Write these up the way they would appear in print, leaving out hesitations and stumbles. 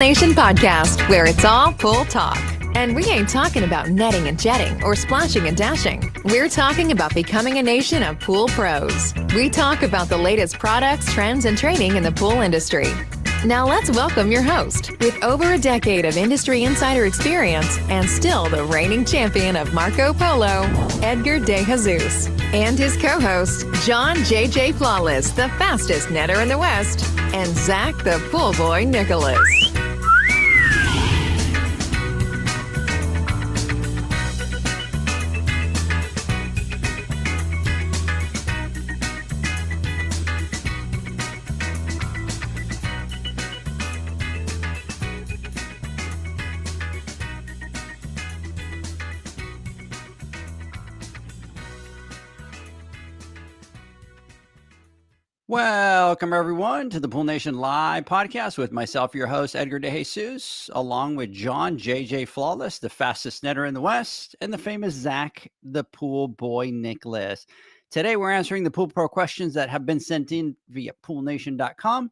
Nation podcast, where it's all pool talk. And we ain't talking about netting and jetting or splashing and dashing. We're talking about becoming a nation of pool pros. We talk about the latest products, trends, and training in the pool industry. Now let's welcome your host, with over a decade of industry insider experience and still the reigning champion of Marco Polo, Edgar de Jesus, and his co-host, John J.J. Flawless, the fastest netter in the West, and Zach the pool boy Nicholas. Welcome, everyone, to the Pool Nation Live podcast with myself, your host, Edgar de Jesus, along with John J.J. Flawless, the fastest netter in the West, and the famous Zach, the pool boy Nicholas. Today, we're answering the Pool Pro questions that have been sent in via poolnation.com.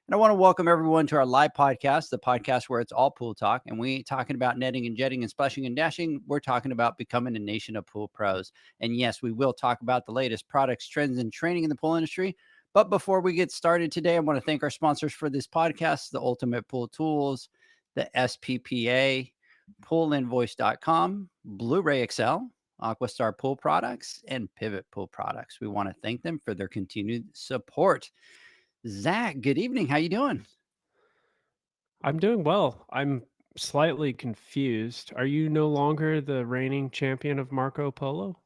And I want to welcome everyone to our live podcast, the podcast where it's all pool talk. And we ain't talking about netting and jetting and splashing and dashing. We're talking about becoming a nation of pool pros. And yes, we will talk about the latest products, trends, and training in the pool industry. But before we get started today, I want to thank our sponsors for this podcast, the Ultimate Pool Tools, the SPPA, poolinvoice.com, Blu-ray XL, Aquastar Pool Products, and Pivot Pool Products. We want to thank them for their continued support. Zach, good evening. How you doing? I'm doing well. I'm slightly confused. Are you no longer the reigning champion of Marco Polo?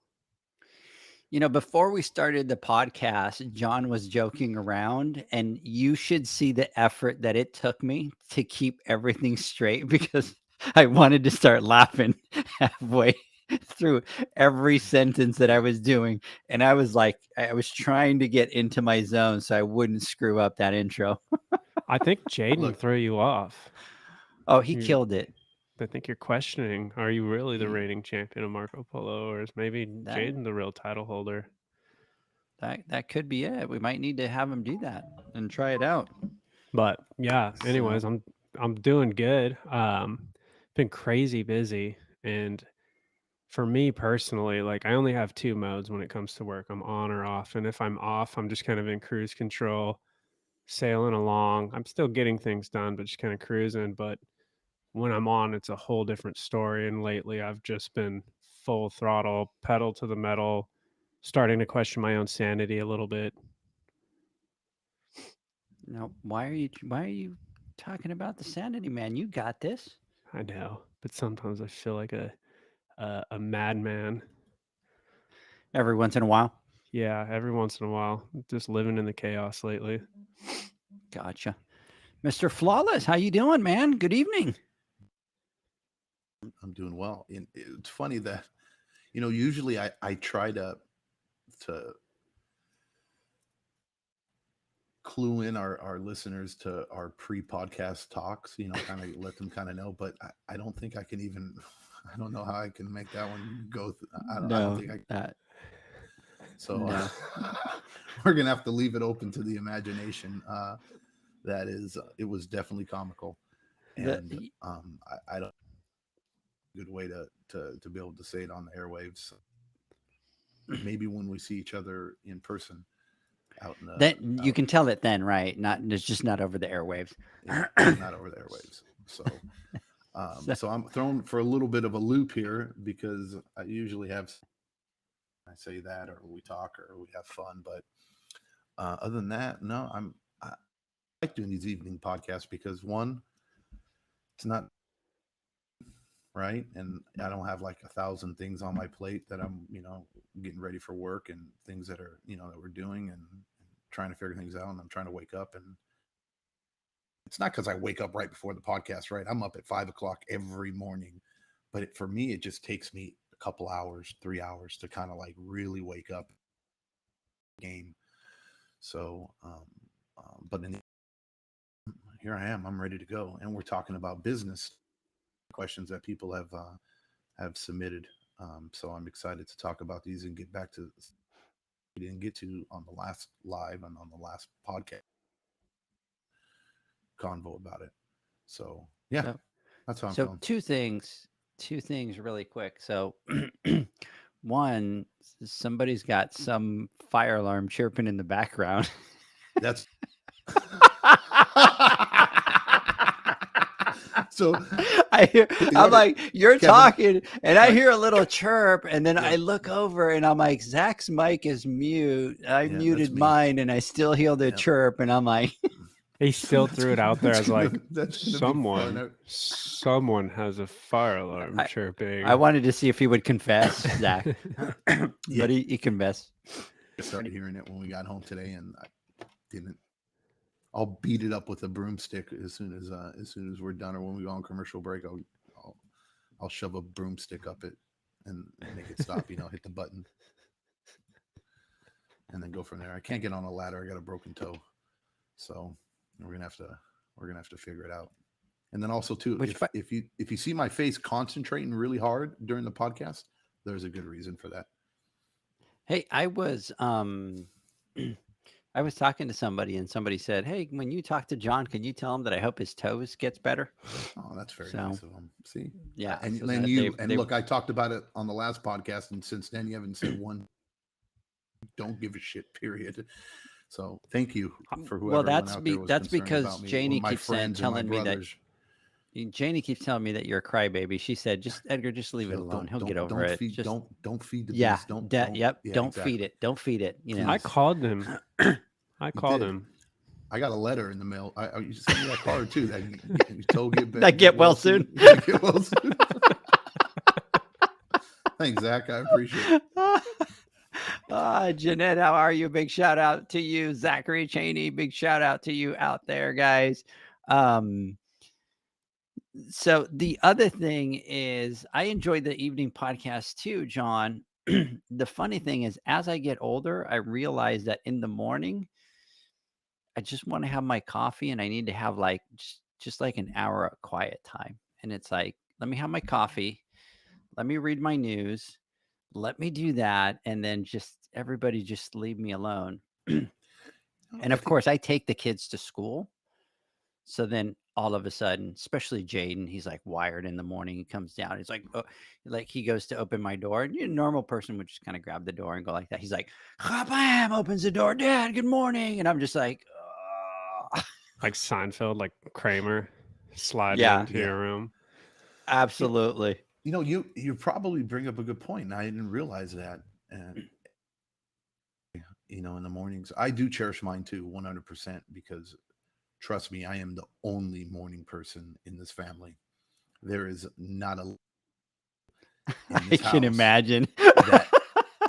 You know, before we started the podcast, John was joking around, and you should see the effort that it took me to keep everything straight because I wanted to start laughing halfway through every sentence that I was doing. And I was like, I was trying to get into my zone so I wouldn't screw up that intro. I think Jaden Look. threw you off. Oh, he You- killed it. I think you're questioning, are you really the He- reigning champion of Marco Polo, or is maybe That- Jaden the real title holder? That could be it. We might need to have him do that and try it out. But yeah, anyways, So- I'm doing good. Been crazy busy, and for me personally, like I only have two modes when it comes to work. I'm on or off, and if I'm off, I'm just kind of in cruise control, sailing along. I'm still getting things done, but just kind of cruising. But when I'm on, it's a whole different story. And lately, I've just been full throttle, pedal to the metal, starting to question my own sanity a little bit. Now, why are you talking about the sanity, man? You got this. I know, but sometimes I feel like a madman. Every once in a while. Yeah, every once in a while, just living in the chaos lately. Gotcha. Mr. Flawless, how you doing, man? Good evening. I'm doing well. And it's funny that, usually I try to clue in our listeners to our pre-podcast talks, kind of let them kind of know, but I don't think I can even, I don't know how I can make that one go. I don't think I So No. we're going to have to leave it open to the imagination. That is, it was definitely comical. And I don't good way to be able to say it on the airwaves. Maybe when we see each other in person out in the Then you can tell it then, right? It's just not over the airwaves. it's not over the airwaves. So I'm thrown for a little bit of a loop here because I usually have I say that or we talk or we have fun, but other than that, no, I like doing these evening podcasts because one, it's not right, and I don't have like 1,000 things on my plate that I'm getting ready for work and things that are that we're doing and trying to figure things out, and I'm trying to wake up, and it's not because I wake up right before the podcast, right? I'm up at 5:00 every morning, but for me it just takes me a couple hours, 3 hours to kind of like really wake up game. So but here I am, I'm ready to go, and we're talking about business questions that people have submitted. So I'm excited to talk about these and get back to we didn't get to on the last live and on the last podcast convo about it. So Yeah, So, that's how I'm so feeling. two things really quick. So one, somebody's got some fire alarm chirping in the background. That's so. I'm like, you're Kevin, talking, and I right. hear a little chirp, and then Yeah. I look over, and I'm like, Zach's mic is mute. I Yeah, that's muted me. mine, and I still hear the Yep. chirp, and I'm like, He still That's threw it out there that's as gonna- like, that's gonna be fun. someone has a fire alarm chirping. I wanted to see if he would confess, Zach, Yeah. but he confessed. I started hearing it when we got home today, and I didn't. I'll beat it up with a broomstick as soon as we're done, or when we go on commercial break. I'll shove a broomstick up it and make it stop. Hit the button, and then go from there. I can't get on a ladder. I got a broken toe, so we're gonna have to figure it out. And then also too, if you see my face concentrating really hard during the podcast, there's a good reason for that. Hey, I was I was talking to somebody, and somebody said, "Hey, when you talk to John, can you tell him that I hope his toes gets better?" Oh, that's very nice of him. See, Yeah, and so then they- look, I talked about it on the last podcast, and since then you haven't said one. Don't give a shit. Period. So thank you for whoever. Well, went out there was that's concerned because about me, Janie or my keeps friends and my telling me that brothers. Janie keeps telling me that you're a crybaby. She said, "Just Edgar, just leave it alone. He'll get over it." Feed, Just, don't feed the yeah, beast. Don't don't feed exactly. it. Don't feed it. I called him. I called did. him. I got a letter in the mail. You sent me that card too. That you told get well soon. Get well soon. Thanks, Zach. I appreciate it. Jeanette, how are you? Big shout out to you. Zachary Cheney, big shout out to you out there, guys. So the other thing is I enjoyed the evening podcast too, John. The funny thing is, as I get older, I realize that in the morning, I just want to have my coffee, and I need to have like just like an hour of quiet time. And it's like, let me have my coffee. Let me read my news. Let me do that. And then just everybody just leave me alone. And of course, I take the kids to school. So then all of a sudden, especially Jaden, he's like wired in the morning. He comes down. He's like, oh, like he goes to open my door. And a normal person would just kind of grab the door and go like that. He's like, bam, opens the door. Dad, good morning. And I'm just like, like Seinfeld, like Kramer, slide into your room. Absolutely. You probably bring up a good point. And I didn't realize that. And in the mornings, I do cherish mine too, 100%, because trust me, I am the only morning person in this family. There is not a. I can imagine that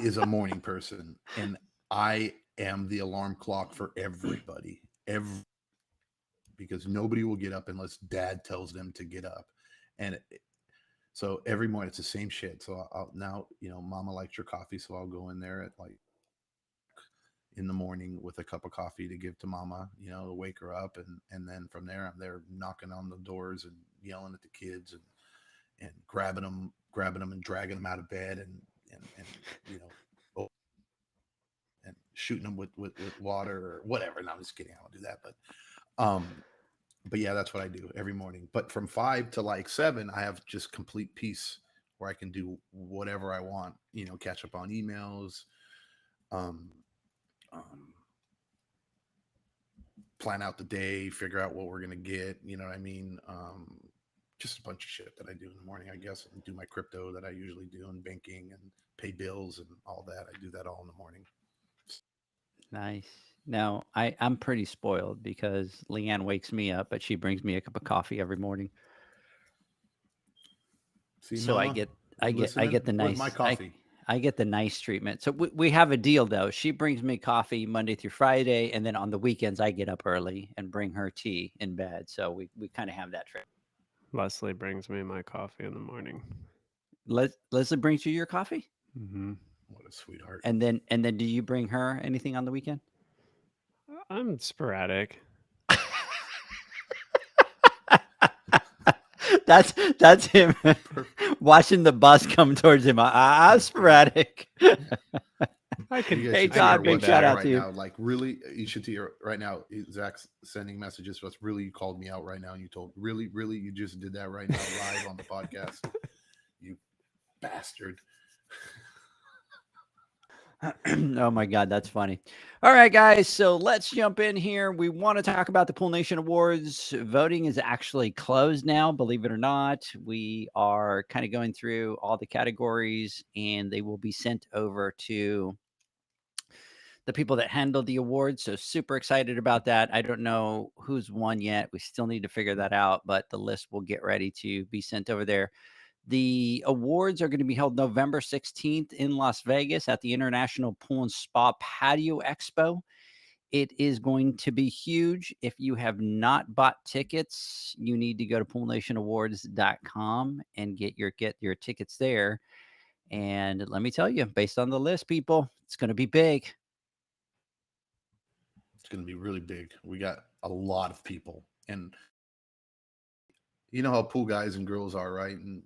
is a morning person, and I am the alarm clock for everybody. Because nobody will get up unless Dad tells them to get up, and so every morning it's the same shit. So I'll now, Mama likes your coffee, so I'll go in there at like in the morning with a cup of coffee to give to Mama, to wake her up, and then from there I'm there knocking on the doors and yelling at the kids and grabbing them and dragging them out of bed and and shooting them with water or whatever. No, I'm just kidding. I don't do that, but yeah, that's what I do every morning. But from 5 to like 7, I have just complete peace where I can do whatever I want. Catch up on emails, plan out the day, figure out what we're gonna get. You know what I mean? Just a bunch of shit that I do in the morning, I guess, and do my crypto that I usually do in banking and pay bills and all that. I do that all in the morning. Nice. Now, I'm pretty spoiled because Leanne wakes me up, but she brings me a cup of coffee every morning. See, so Mama, I get the nice my coffee. I get the nice treatment. So we have a deal though. She brings me coffee Monday through Friday, and then on the weekends I get up early and bring her tea in bed. So we kind of have that trip. Leslie brings me my coffee in the morning. Leslie brings you your coffee? Mm-hmm. What a sweetheart. And then do you bring her anything on the weekend? I'm sporadic. That's him watching the bus come towards him. I'm sporadic. I I can. You guys Hey, should see Todd, our big WhatsApp shout out right to you. now. Like, really, you should see her right now. Zach's sending messages to us. Really, you called me out right now, and you told really, you just did that right now live on the podcast. You bastard. Oh my God, that's funny. All right, guys. So let's jump in here. We want to talk about the Pool Nation Awards. Voting is actually closed now, believe it or not. We are kind of going through all the categories, and they will be sent over to the people that handle the awards. So super excited about that. I don't know who's won yet. We still need to figure that out, but the list will get ready to be sent over there. The awards are going to be held November 16th in Las Vegas at the International Pool and Spa Patio Expo. It is going to be huge. If you have not bought tickets, you need to go to poolnationawards.com and get your tickets there. And let me tell you, based on the list, people, it's going to be big. It's going to be really big. We got a lot of people, and you know how pool guys and girls are, right? And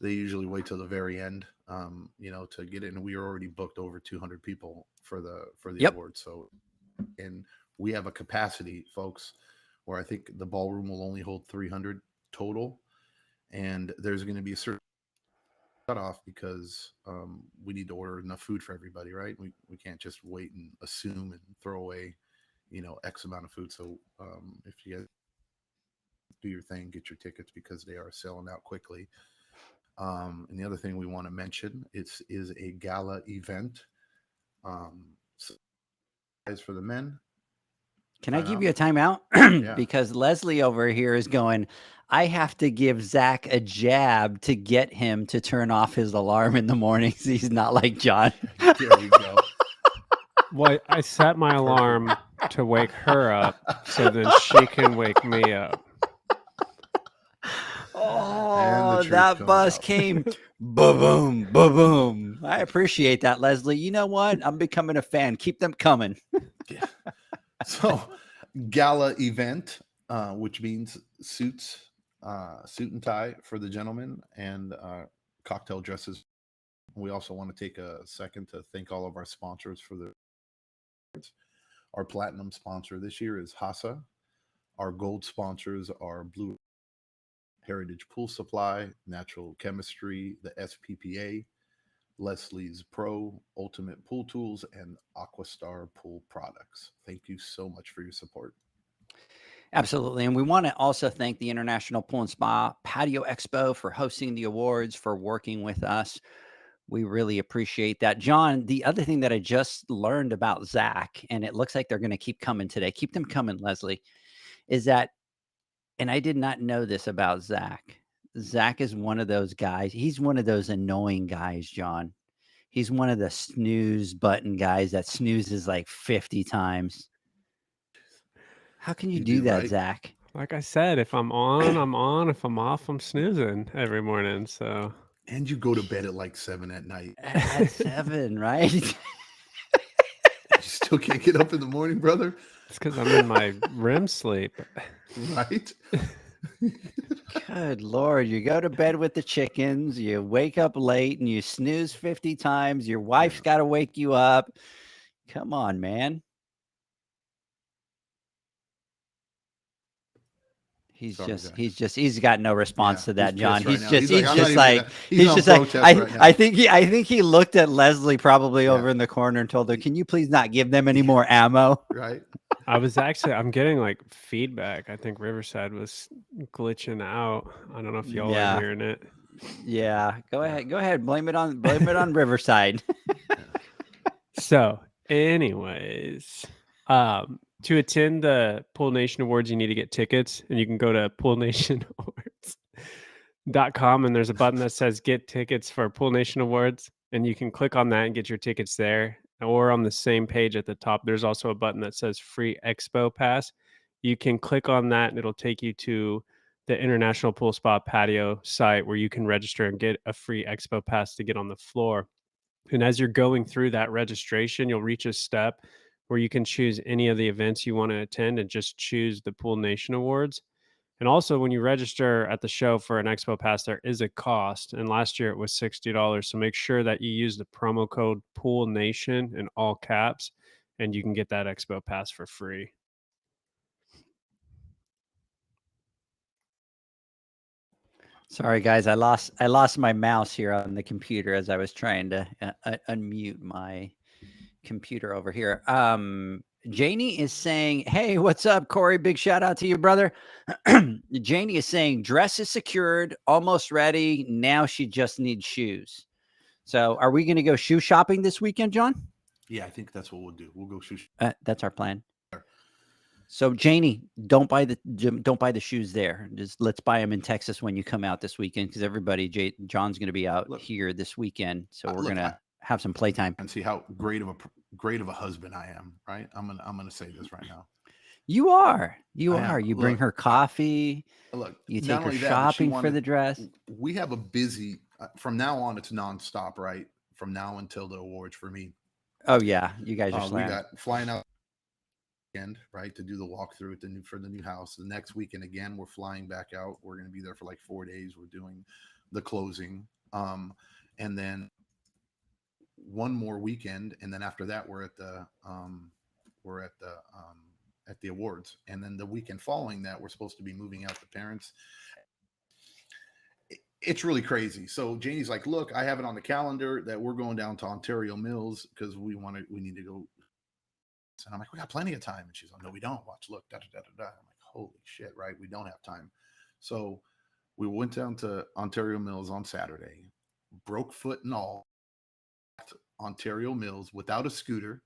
they usually wait till the very end, to get in. And we are already booked over 200 people for the Yep. award. So, and we have a capacity, folks, where I think the ballroom will only hold 300 total, and there's going to be a certain cutoff because we need to order enough food for everybody, right? We can't just wait and assume and throw away, X amount of food. So if you guys do your thing, get your tickets because they are selling out quickly. And the other thing we want to mention, is a gala event. Surprise for the men. Can I Time give out? you a timeout? Yeah. Because Leslie over here is going, I have to give Zach a jab to get him to turn off his alarm in the mornings. He's not like John. There we go. Well, I set my alarm to wake her up so then she can wake me up. Oh, truth that comes bus out. came boom, boom. I appreciate that, Leslie. You know what? I'm becoming a fan. Keep them coming. Yeah. So, gala event, which means suit and tie for the gentlemen, and cocktail dresses. We also want to take a second to thank all of our sponsors for our platinum sponsor this year is Hasa. Our gold sponsors are Blue Heritage Pool Supply, Natural Chemistry, the SPPA, Leslie's Pro, Ultimate Pool Tools, and Aquastar Pool Products. Thank you so much for your support. Absolutely. And we want to also thank the International Pool and Spa Patio Expo for hosting the awards, for working with us. We really appreciate that. John, the other thing that I just learned about Zach, and it looks like they're going to keep coming today, keep them coming, Leslie, is that, and I did not know this about Zach. Zach is one of those guys. He's one of those annoying guys, John. He's one of the snooze button guys that snoozes like 50 times. How can you do that, right? Zach? Like I said, if I'm on, I'm on. If I'm off, I'm snoozing every morning. So. And you go to bed at like 7 at night. At 7, right? You still can't get up in the morning, brother? It's because I'm in my REM sleep. Right? Good Lord. You go to bed with the chickens, you wake up late and you snooze 50 times. Your wife's got to wake you up. Come on, man. He's got no response to that, John. Right I think he looked at Leslie probably over in the corner and told her, "Can you please not give them any more ammo?" Right. I'm getting like feedback. I think Riverside was glitching out. I don't know if y'all are hearing it. Yeah. Go ahead. Blame it on Riverside. So, anyways, to attend the Pool Nation Awards, you need to get tickets, and you can go to poolnationawards.com, and there's a button that says get tickets for Pool Nation Awards, and you can click on that and get your tickets there. Or on the same page at the top, there's also a button that says free expo pass. You can click on that and it'll take you to the International Pool Spa Patio site where you can register and get a free expo pass to get on the floor. And as you're going through that registration, you'll reach a step where you can choose any of the events you want to attend and just choose the Pool Nation Awards. And also, when you register at the show for an expo pass, there is a cost. And last year it was $60. So make sure that you use the promo code Pool Nation in all caps, and you can get that expo pass for free. Sorry, guys. I lost my mouse here on the computer as I was trying to unmute my computer over here. Janie is saying, "Hey, what's up, Corey? Big shout out to you, brother." Janie is saying, "Dress is secured, almost ready. Now she just needs shoes." So, are we going to go shoe shopping this weekend, John? Yeah, I think that's what we'll do. We'll go shoe. That's our plan. So, Janie, don't buy the shoes there. Just let's buy them in Texas when you come out this weekend, because everybody, John's going to be out here this weekend. So we're gonna have some playtime and see how great of a husband I am. Right? I'm gonna say this right now. You are. You bring her coffee. You take her shopping for the dress. We have a busy. From now on, it's nonstop. Right? From now until the awards for me. Oh yeah, you guys are we got flying out. Right, to do the walkthrough for the new house. The next weekend again, we're flying back out. We're going to be there for like 4 days. We're doing the closing, and then one more weekend, and then after that, we're at the awards, and then the weekend following that, we're supposed to be moving out to parents. It's really crazy. So Janie's like, "Look, I have it on the calendar that we're going down to Ontario Mills because we need to go." And I'm like, "We got plenty of time." And she's like, "No, we don't. Watch, look, da da da da da." I'm like, "Holy shit, right? We don't have time." So we went down to Ontario Mills on Saturday, broke foot and all, at Ontario Mills without a scooter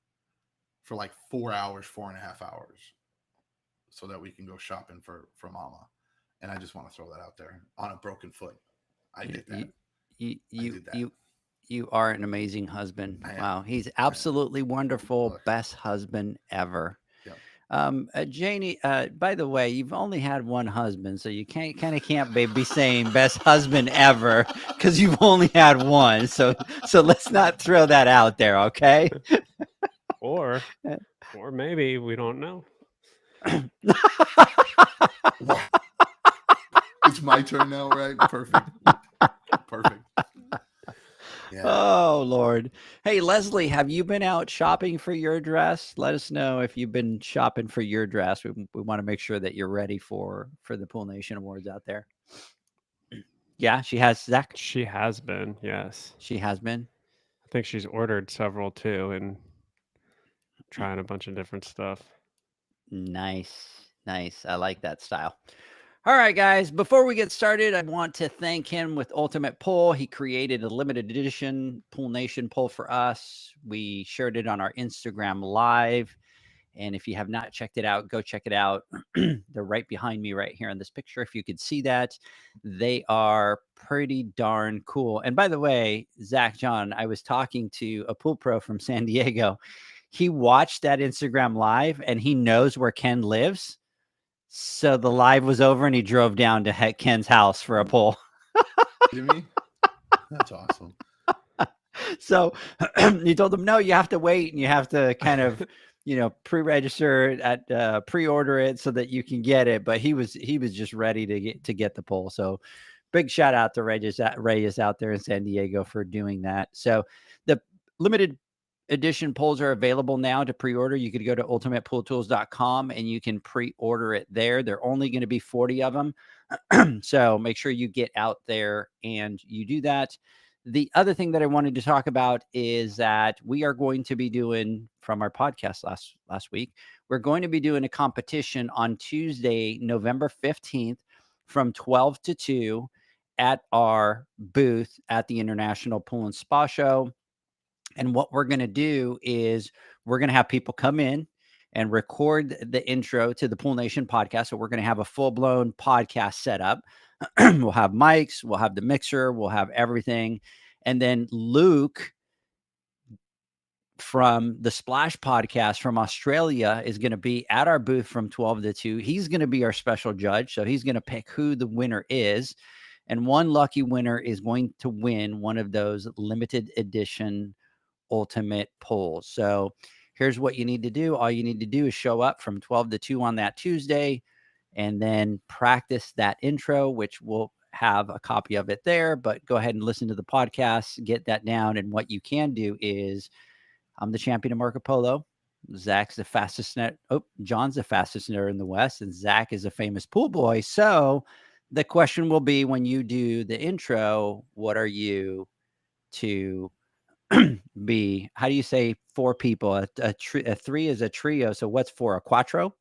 for like 4.5 hours, so that we can go shopping for Mama. And I just want to throw that out there on a broken foot. I did that. You are an amazing husband. Wow. He's absolutely wonderful. Best husband ever. Yep. Janie, by the way, you've only had one husband, so you can't be saying best husband ever because you've only had one. So let's not throw that out there. Okay. Or maybe we don't know. It's my turn now, right? Perfect. Yeah. Oh, Lord. Hey, Leslie, have you been out shopping for your dress? Let us know if you've been shopping for your dress. We want to make sure that you're ready for the Pool Nation Awards out there. Yeah, she has, Zach? She has been, yes. She has been? I think she's ordered several, too, and trying a bunch of different stuff. Nice. I like that style. All right, guys, before we get started, I want to thank him with Ultimate Pull. He created a limited edition Pool Nation pull for us. We shared it on our Instagram Live. And if you have not checked it out, go check it out. They're right behind me right here in this picture. If you could see that, they are pretty darn cool. And by the way, Zach, John, I was talking to a pool pro from San Diego. He watched that Instagram Live and he knows where Ken lives. So the live was over and he drove down to Ken's house for a pull. Me? That's awesome. So he told him, no, you have to wait and you have to kind of, pre-register at pre-order it so that you can get it. But he was just ready to get the pull. So big shout out to Reyes out there in San Diego for doing that. So the limited edition pulls are available now to pre-order. You could go to ultimatepooltools.com and you can pre-order it there. There are only going to be 40 of them. So make sure you get out there and you do that. The other thing that I wanted to talk about is that we are going to be doing, from our podcast last week, we're going to be doing a competition on Tuesday, November 15th from 12 to 2 at our booth at the International Pool and Spa Show. And what we're going to do is we're going to have people come in and record the intro to the Pool Nation podcast. So we're going to have a full-blown podcast set up. We'll have mics, we'll have the mixer, we'll have everything. And then Luke from the Splash podcast from Australia is going to be at our booth from 12 to 2. He's going to be our special judge. So he's going to pick who the winner is. And one lucky winner is going to win one of those limited edition ultimate pulls. So here's what you need to do. All you need to do is show up from 12 to 2 on that Tuesday and then practice that intro, which we'll have a copy of it there. But go ahead and listen to the podcast, get that down. And what you can do is, I'm the champion of Marco Polo. Zach's the fastest net. Oh, John's the fastest netter in the West, and Zach is a famous pool boy. So the question will be, when you do the intro, what are you to be? How do you say 4 people? A 3 is a trio. So what's 4? A quattro?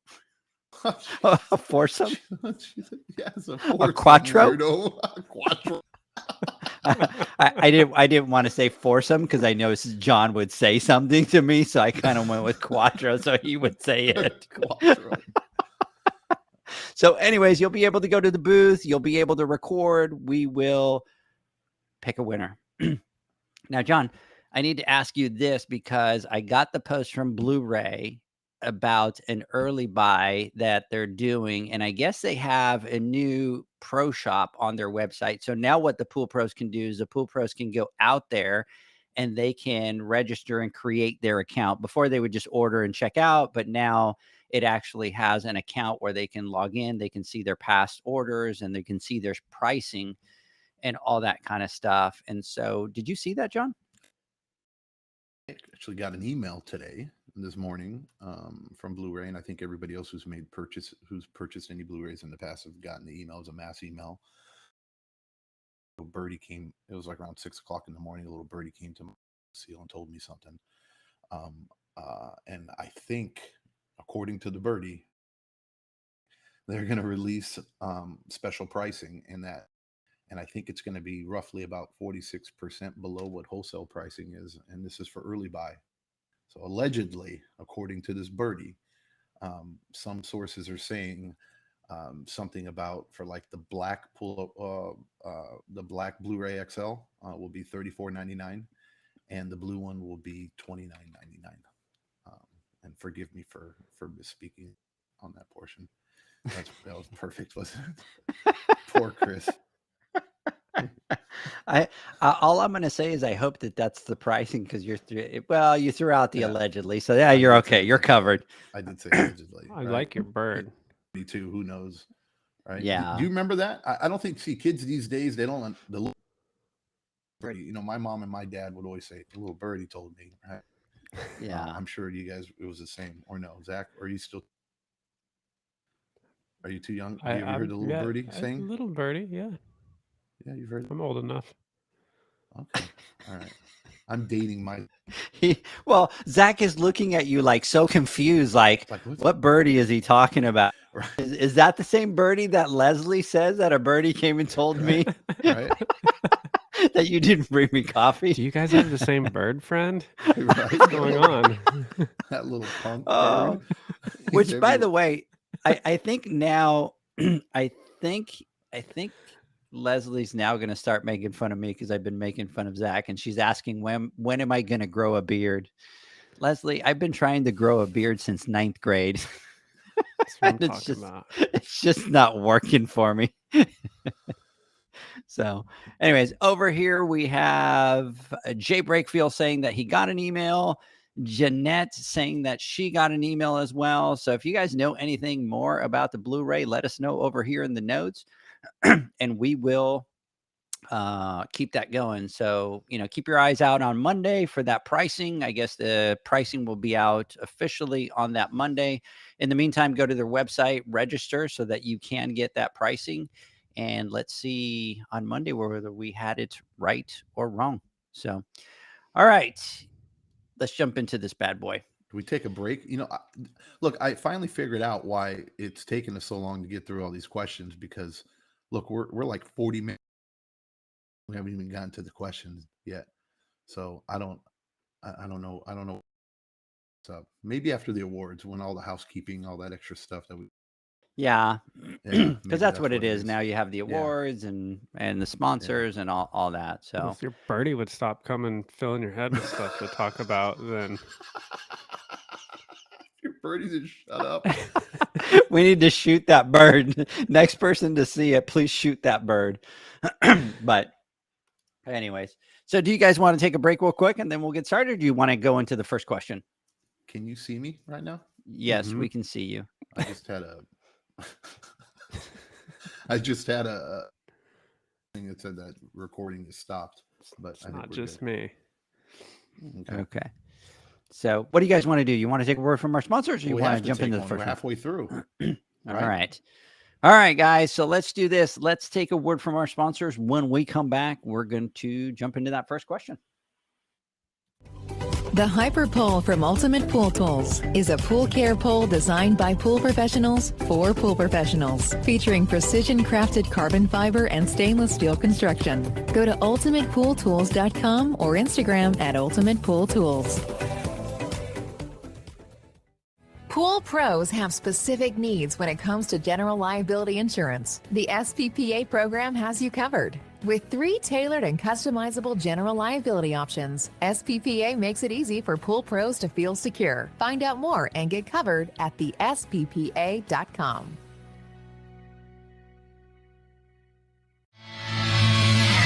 A foursome? Yes, a A quattro? weirdo. A quattro. I didn't want to say foursome because I know John would say something to me, so I kind of went with quattro, so he would say it. Quattro. So, anyways, you'll be able to go to the booth. You'll be able to record. We will pick a winner. Now, John, I need to ask you this because I got the post from Blu-ray about an early buy that they're doing, and I guess they have a new pro shop on their website. So now what the pool pros can do is the pool pros can go out there and they can register and create their account. Before they would just order and check out, but now it actually has an account where they can log in, they can see their past orders, and they can see their pricing and all that kind of stuff. And so did you see that, John? I actually got an email this morning from Blu-ray, and I think everybody else who's purchased any Blu-rays in the past have gotten the email. It was a mass email. A birdie came. It was like around 6 o'clock in the morning. A little birdie came to my seal and told me something. And I think, according to the birdie, they're going to release special pricing and I think it's going to be roughly about 46% below what wholesale pricing is, and this is for early buy. So allegedly, according to this birdie, some sources are saying something about, for like the black the black Blu-ray XL will be $34.99, and the blue one will be $29.99. And forgive me for misspeaking on that portion. That was perfect, wasn't it? Poor Chris. All I'm going to say is I hope that that's the pricing, because you threw out the allegedly, so yeah, you're okay, you're covered. I did say allegedly. I like your bird. Me too. Who knows, right? Yeah. Do you remember that? I don't think. See, kids these days, they don't. The little birdie. You know, my mom and my dad would always say, "The little birdie told me." Right? Yeah. I'm sure you guys, it was the same. Or no, Zach? Are you still? Are you too young? Have you ever heard the little birdie sing? Little birdie, yeah. Yeah, you've heard it. I'm old enough. Okay, all right. I'm dating my. Well, Zach is looking at you like so confused, like what birdie is he talking about? Right. Is that the same birdie that Leslie says that a birdie came and told me Right. that you didn't bring me coffee? Do you guys have the same bird friend? Right. What's going on? That little punk Oh, bird. which, by the way, I think now, I think Leslie's now going to start making fun of me because I've been making fun of Zach, and she's asking when am I going to grow a beard? Leslie, I've been trying to grow a beard since 9th grade. That's what I'm talking about. It's just not working for me. So, anyways, over here we have Jay Brakefield saying that he got an email. Jeanette saying that she got an email as well. So if you guys know anything more about the Blu-ray, let us know over here in the notes. And we will keep that going. So, keep your eyes out on Monday for that pricing. I guess the pricing will be out officially on that Monday. In the meantime, go to their website, register so that you can get that pricing. And let's see on Monday whether we had it right or wrong. So, all right, let's jump into this bad boy. Do we take a break? Look, I finally figured out why it's taken us so long to get through all these questions, because look, we're like 40 minutes. We haven't even gotten to the questions yet. So I don't know. So maybe after the awards, when all the housekeeping, all that extra stuff that we. Yeah, maybe because that's what it is. Now you have the awards and the sponsors and all that. So if your birdie would stop coming, filling your head with stuff to talk about, then your birdie just shut up. We need to shoot that bird. Next person to see it, please shoot that bird. But anyways, so do you guys want to take a break real quick and then we'll get started? Or do you want to go into the first question? Can you see me right now? Yes, we can see you. I just had I just had a thing that said that recording is stopped, but It's not just me. Okay. So what do you guys want to do? You want to take a word from our sponsors, or you We want have to jump into the one. first We're one? halfway through. All right. All right, guys. So let's do this. Let's take a word from our sponsors. When we come back, we're going to jump into that first question. The Hyper Pole from Ultimate Pool Tools is a pool care pole designed by pool professionals for pool professionals, featuring precision-crafted carbon fiber and stainless steel construction. Go to ultimatepooltools.com or Instagram at Ultimate Pool Tools. Pool pros have specific needs when it comes to general liability insurance. The SPPA program has you covered. With 3 tailored and customizable general liability options, SPPA makes it easy for pool pros to feel secure. Find out more and get covered at thesppa.com.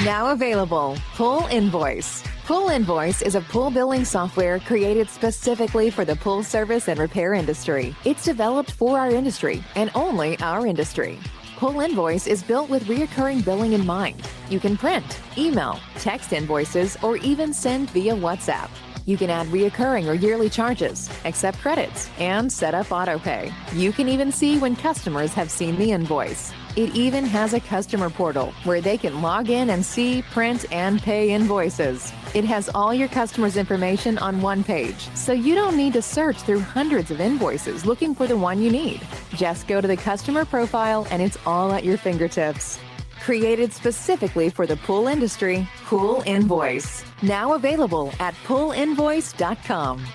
Now available, Pool Invoice. Pool Invoice is a pool billing software created specifically for the pool service and repair industry. It's developed for our industry and only our industry. Pool Invoice is built with recurring billing in mind. You can print, email, text invoices, or even send via WhatsApp. You can add reoccurring or yearly charges, accept credits, and set up autopay. You can even see when customers have seen the invoice. It even has a customer portal where they can log in and see, print, and pay invoices. It has all your customers' information on one page, so you don't need to search through hundreds of invoices looking for the one you need. Just go to the customer profile and it's all at your fingertips. Created specifically for the pool industry, Pool Invoice. Now available at poolinvoice.com.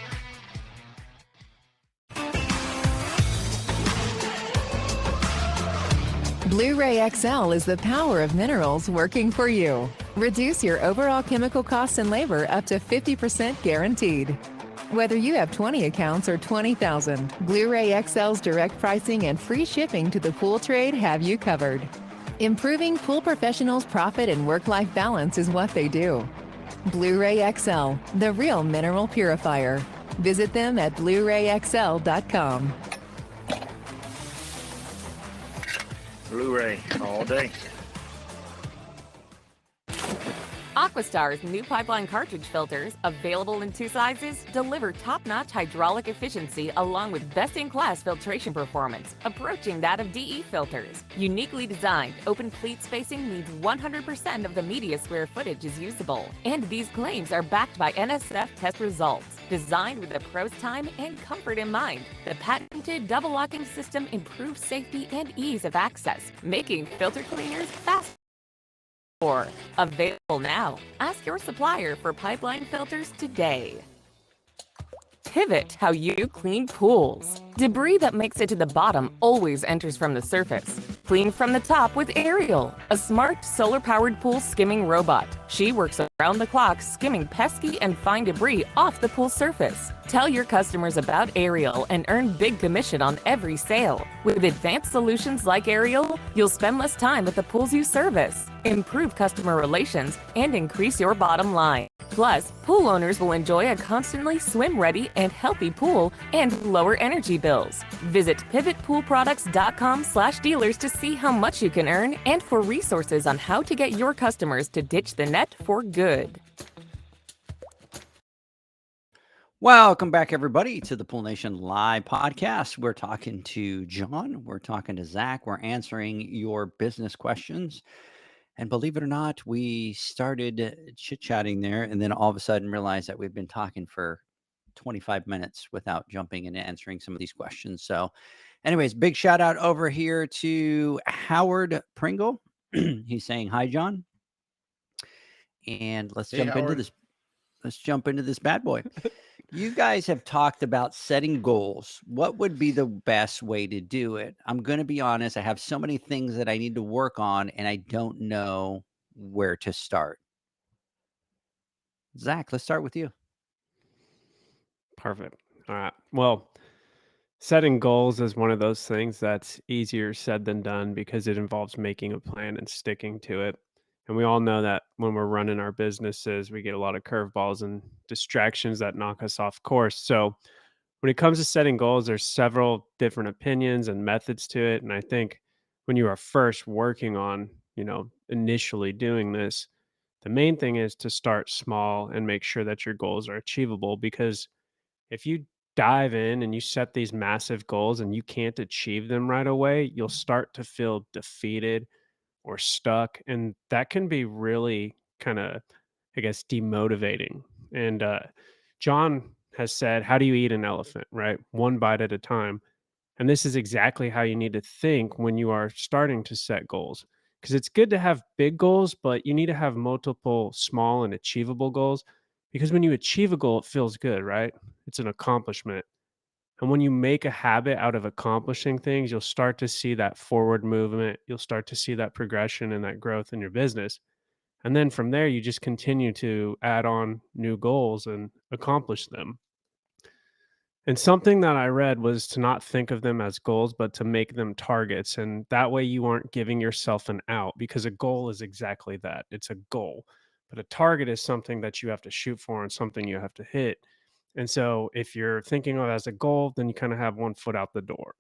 Blu-ray XL is the power of minerals working for you. Reduce your overall chemical costs and labor up to 50% guaranteed. Whether you have 20 accounts or 20,000, Blu-ray XL's direct pricing and free shipping to the pool trade have you covered. Improving pool professionals' profit and work-life balance is what they do. Blu-ray XL, the real mineral purifier. Visit them at BluRayXL.com. Blu-ray all day. Aquastar's new pipeline cartridge filters, available in 2 sizes, deliver top-notch hydraulic efficiency along with best-in-class filtration performance, approaching that of DE filters. Uniquely designed, open pleat spacing means 100% of the media square footage is usable. And these claims are backed by NSF test results. Designed with the pro's time and comfort in mind, the patented double-locking system improves safety and ease of access, making filter cleaners faster. Available now. Ask your supplier for pipeline filters today. Pivot how you clean pools. Debris that makes it to the bottom always enters from the surface. Clean from the top with Ariel, a smart solar-powered pool skimming robot. She works around the clock skimming pesky and fine debris off the pool surface. Tell your customers about Ariel and earn big commission on every sale. With advanced solutions like Ariel, you'll spend less time at the pools you service, improve customer relations, and increase your bottom line. Plus, pool owners will enjoy a constantly swim-ready and healthy pool and lower energy bills. Visit pivotpoolproducts.com/dealers to see how much you can earn and for resources on how to get your customers to ditch the net for good. Welcome back, everybody, to the Pool Nation Live podcast. We're talking to John. We're talking to Zach. We're answering your business questions. And believe it or not, we started chit-chatting there and then all of a sudden realized that we've been talking for 25 minutes without jumping and answering some of these questions. So anyways, big shout out over here to Howard Pringle. He's saying, hi, John. And let's jump into this. Let's jump into this bad boy. You guys have talked about setting goals. What would be the best way to do it? I'm going to be honest. I have so many things that I need to work on, and I don't know where to start. Zach, let's start with you. Perfect. All right. Well, setting goals is one of those things that's easier said than done because it involves making a plan and sticking to it. And we all know that when we're running our businesses, we get a lot of curveballs and distractions that knock us off course. So when it comes to setting goals, there's several different opinions and methods to it. And I think when you are first working on, initially doing this, the main thing is to start small and make sure that your goals are achievable, because if you dive in and you set these massive goals and you can't achieve them right away, you'll start to feel defeated or stuck. And that can be really kind of, I guess, demotivating. And John has said, how do you eat an elephant, right? One bite at a time. And this is exactly how you need to think when you are starting to set goals. Because it's good to have big goals, but you need to have multiple small and achievable goals. Because when you achieve a goal, it feels good, right? It's an accomplishment. And when you make a habit out of accomplishing things, you'll start to see that forward movement. You'll start to see that progression and that growth in your business. And then from there, you just continue to add on new goals and accomplish them. And something that I read was to not think of them as goals, but to make them targets. And that way you aren't giving yourself an out, because a goal is exactly that. It's a goal. But a target is something that you have to shoot for and something you have to hit. And so if you're thinking of it as a goal, then you kind of have one foot out the door.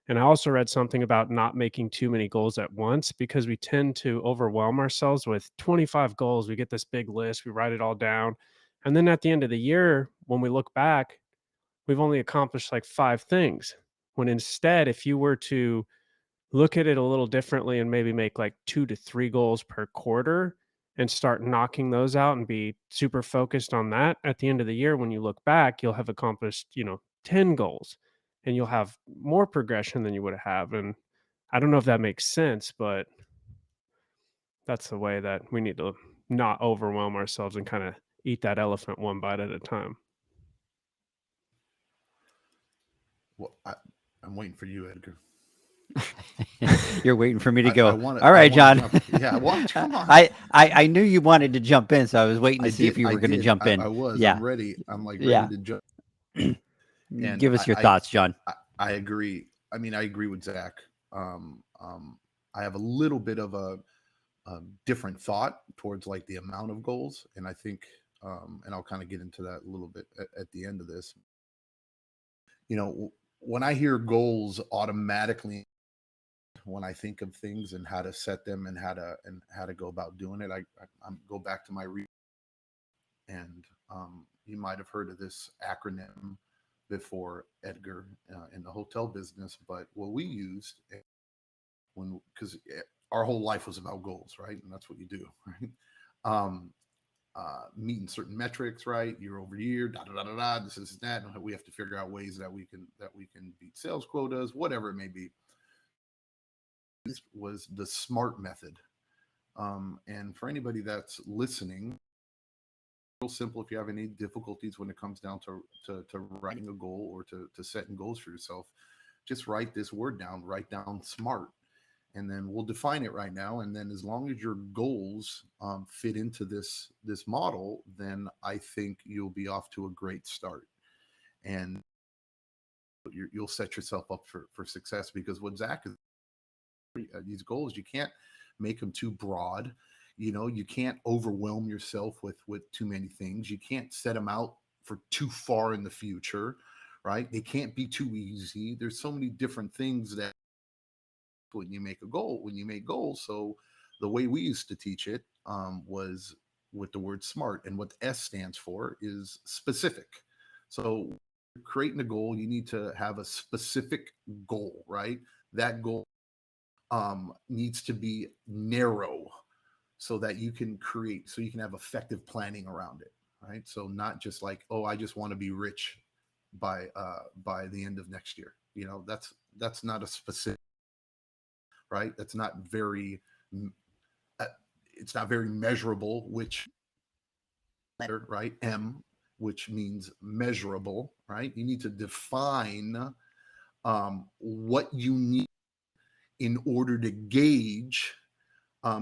And I also read something about not making too many goals at once, because we tend to overwhelm ourselves with 25 goals. We get this big list, we write it all down. And then at the end of the year, when we look back, we've only accomplished like 5 things. When instead, if you were to look at it a little differently and maybe make like 2 to 3 goals per quarter and start knocking those out and be super focused on that, at the end of the year, when you look back, you'll have accomplished, 10 goals, and you'll have more progression than you would have. And I don't know if that makes sense, but that's the way that we need to not overwhelm ourselves and kind of eat that elephant one bite at a time. Well, I'm waiting for you, Edgar. You're waiting for me to I go. wanna- All right, I John. wanna jump- yeah, well, come on. I knew you wanted to jump in, so I was waiting to see if you were going to jump in. I was. Yeah. I'm ready. I'm like ready Yeah. to jump. And Give us your thoughts, John. I agree. I mean, I agree with Zach. I have a little bit of a different thought towards like the amount of goals, and I think, and I'll kind of get into that a little bit at the end of this. When I hear goals, automatically, when I think of things and how to set them and how to go about doing it, I go back to my and you might have heard of this acronym before, Edgar, in the hotel business, but what we used because our whole life was about goals, right? And that's what you do, right? Meeting certain metrics, right? Year over year, this is that. And we have to figure out ways that we can beat sales quotas, whatever it may be. This was the SMART method. And for anybody that's listening, real simple. If you have any difficulties when it comes down to writing a goal or to setting goals for yourself, just write this word down. Write down SMART, and then we'll define it right now. And then as long as your goals fit into this model, then I think you'll be off to a great start, and you'll set yourself up for success. Because what Zach is, these goals, you can't make them too broad. You can't overwhelm yourself with too many things. You can't set them out for too far in the future, right? They can't be too easy. There's so many different things that when you make goals. So the way we used to teach it was with the word SMART, and what S stands for is specific. So creating a goal, you need to have a specific goal, right? That goal needs to be narrow, so that you can have effective planning around it, right? So not just like, oh, I just want to be rich by the end of next year. That's not a specific, right? That's not very, it's not very measurable, which letter, right? M, which means measurable, right? You need to define what you need in order to gauge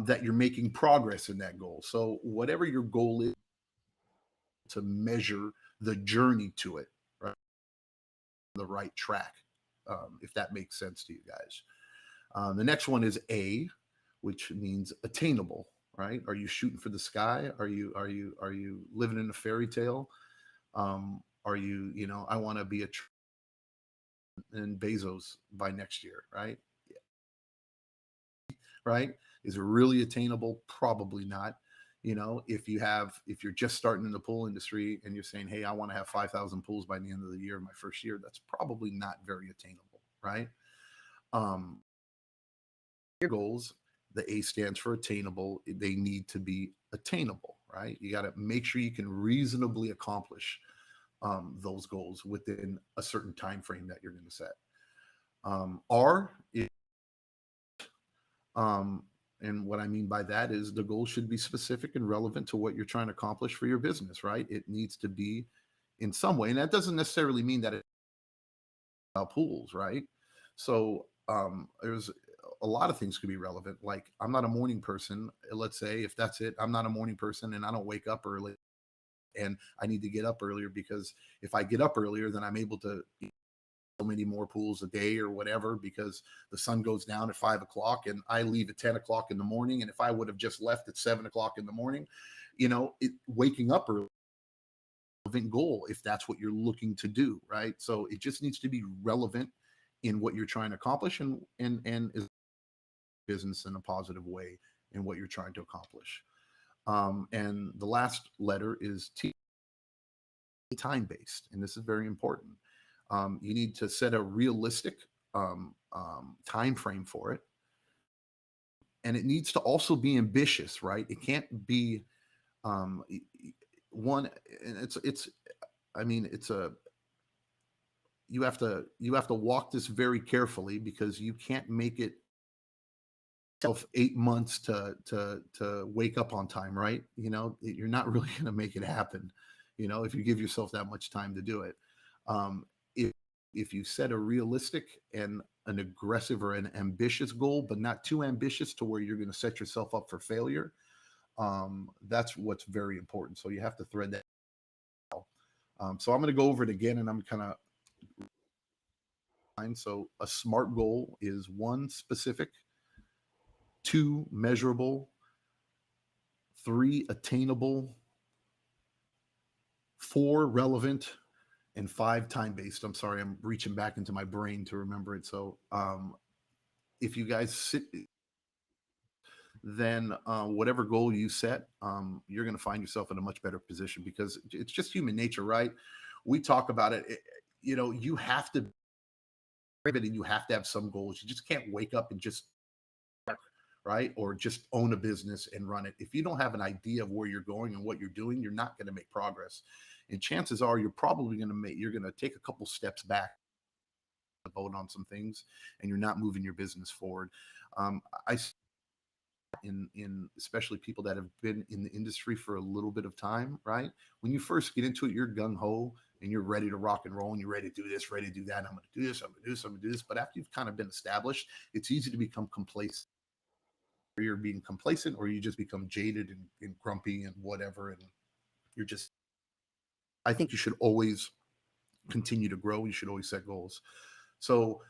that you're making progress in that goal. So whatever your goal is, to measure the journey to it, right? The right track, if that makes sense to you guys. The next one is A, which means attainable, right? Are you shooting for the sky? Are you living in a fairy tale? Are you, I want to be in Bezos by next year, right? right? Is it really attainable? Probably not. If you're just starting in the pool industry and you're saying, hey, I want to have 5,000 pools by the end of the year, my first year, that's probably not very attainable, right? Your goals, the A stands for attainable. They need to be attainable, right? You got to make sure you can reasonably accomplish those goals within a certain time frame that you're going to set. R is, and what I mean by that is the goal should be specific and relevant to what you're trying to accomplish for your business, right? It needs to be in some way, and that doesn't necessarily mean that it's about pools, right? So there's a lot of things could be relevant. Like, I'm not a morning person. Let's say, if that's it, I'm not a morning person and I don't wake up early, and I need to get up earlier, because if I get up earlier, then I'm able to so many more pools a day or whatever, because the sun goes down at 5 o'clock and I leave at 10 o'clock in the morning. And if I would have just left at 7 o'clock in the morning, waking up early, goal, if that's what you're looking to do, right? So it just needs to be relevant in what you're trying to accomplish, and is business in a positive way in what you're trying to accomplish. And the last letter is T, time based, and this is very important. You need to set a realistic time frame for it, and it needs to also be ambitious, right? It can't be one, and it's I mean, it's a you have to walk this very carefully, because you can't make it 8 months to wake up on time, right? You're not really going to make it happen, if you give yourself that much time to do it. If you set a realistic and an aggressive or an ambitious goal, but not too ambitious to where you're going to set yourself up for failure, that's what's very important. So you have to thread that. So I'm going to go over it again, and I'm kind of. So a SMART goal is 1, specific; 2, measurable; 3, attainable; 4, relevant; and 5, time-based. I'm sorry, I'm reaching back into my brain to remember it. So if you guys sit, then whatever goal you set, you're going to find yourself in a much better position, because it's just human nature, right? We talk about it. You have to, and you have to have some goals. You just can't wake up and just, right? Or just own a business and run it. If you don't have an idea of where you're going and what you're doing, you're not going to make progress. And chances are you're probably going to take a couple steps back, vote on some things, and you're not moving your business forward. I in especially people that have been in the industry for a little bit of time, right? When you first get into it, you're gung-ho and you're ready to rock and roll, and you're ready to do this, ready to do that. I'm going to do this, I'm going to do this, I'm going to do this. But after you've kind of been established, it's easy to become complacent. You're being complacent, or you just become jaded and grumpy and whatever. And I think you should always continue to grow. You should always set goals. So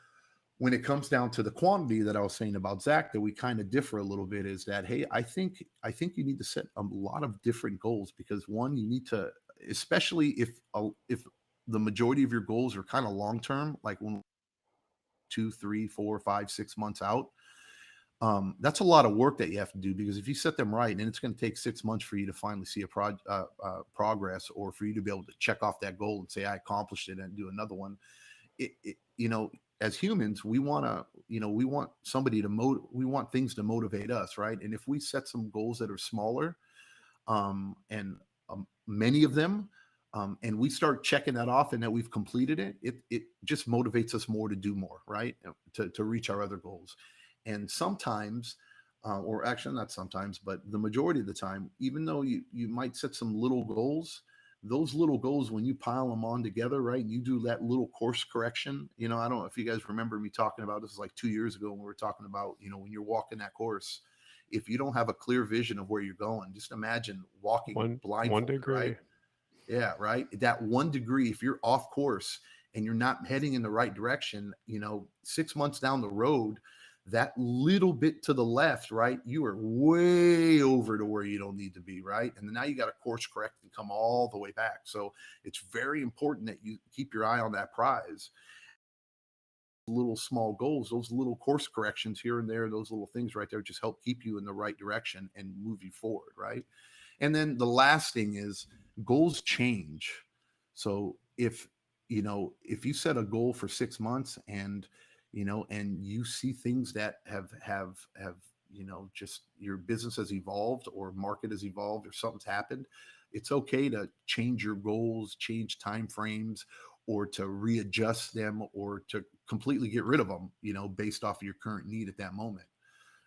when it comes down to the quantity that I was saying about Zach, that we kind of differ a little bit, is that, hey, I think you need to set a lot of different goals, because one, you need to, especially if the majority of your goals are kind of long term, like 2, 3, 4, 5, 6 months out. That's a lot of work that you have to do, because if you set them right, and it's going to take 6 months for you to finally see a progress, or for you to be able to check off that goal and say, I accomplished it, and do another one. As humans, we want things to motivate us, right? And if we set some goals that are smaller, and many of them, and we start checking that off, and that we've completed it just motivates us more to do more, right? To reach our other goals. And sometimes, or actually not sometimes, but the majority of the time, even though you might set some little goals, those little goals, when you pile them on together, right, you do that little course correction. I don't know if you guys remember me talking about this, like 2 years ago, when we were talking about, when you're walking that course, if you don't have a clear vision of where you're going, just imagine walking blindfolded, 1 degree. right? Yeah, right. That 1 degree, if you're off course and you're not heading in the right direction, 6 months down the road, that little bit to the left, right, you are way over to where you don't need to be, right? And then now you got to course correct and come all the way back. So it's very important that you keep your eye on that prize. little small goals, those little course corrections here and there, those little things right there just help keep you in the right direction and move you forward, right? And then the last thing is goals change. So if if you set a goal for 6 months and and you see things that have just your business has evolved or market has evolved or something's happened, it's okay to change your goals, change time frames, or to readjust them, or to completely get rid of them, based off of your current need at that moment.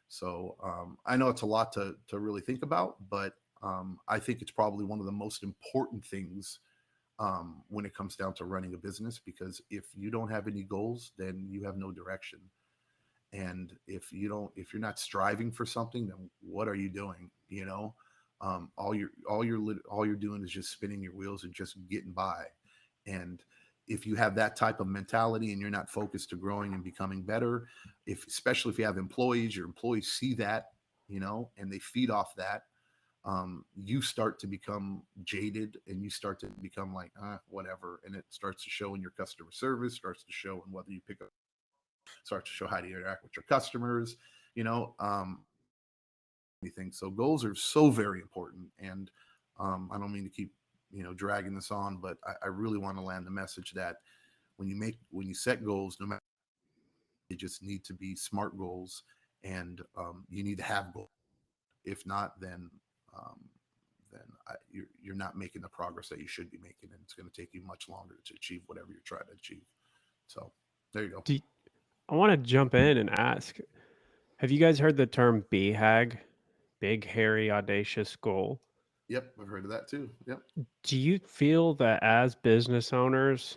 So I know it's a lot to really think about, but I think it's probably one of the most important things when it comes down to running a business, because if you don't have any goals, then you have no direction. And if you're not striving for something, then what are you doing? All you're doing is just spinning your wheels and just getting by. And if you have that type of mentality and you're not focused to growing and becoming better, especially if you have employees, your employees see that, and they feed off that, you start to become jaded and you start to become like, whatever. And it starts to show in your customer service, starts to show in whether you pick up, starts to show how to interact with your customers, anything. So goals are so very important. And I don't mean to keep, dragging this on, but I really want to land the message that when you set goals, no matter, they just need to be smart goals, and you need to have goals. If not, then you're not making the progress that you should be making, and it's going to take you much longer to achieve whatever you're trying to achieve. So there you go. I want to jump in and ask, have you guys heard the term BHAG, big, hairy, audacious goal? Yep, I've heard of that too. Yep. Do you feel that as business owners,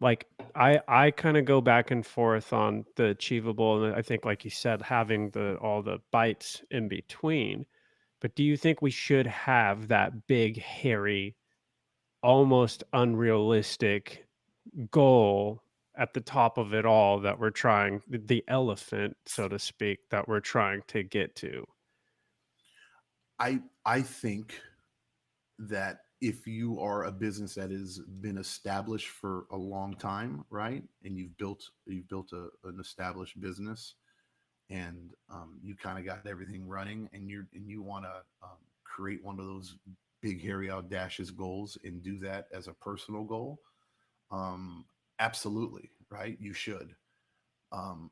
like I kind of go back and forth on the achievable, and I think, like you said, having all the bites in between. But do you think we should have that big, hairy, almost unrealistic goal at the top of it all, that we're trying, the elephant, so to speak, that we're trying to get to? I think that if you are a business that has been established for a long time, right, and you've built an established business, and you kind of got everything running, and you want to create one of those big, hairy, audacious goals and do that as a personal goal, absolutely, right, you should.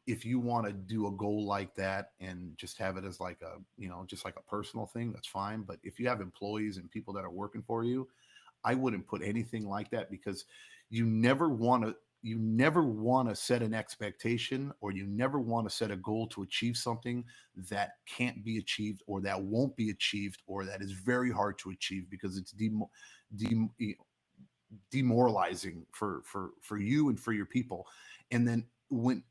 If you want to do a goal like that and just have it as like a, just like a personal thing, that's fine. But if you have employees and people that are working for you, I wouldn't put anything like that, because you never want to set an expectation, or you never want to set a goal to achieve something that can't be achieved, or that won't be achieved, or that is very hard to achieve, because it's demoralizing for you and for your people. And then when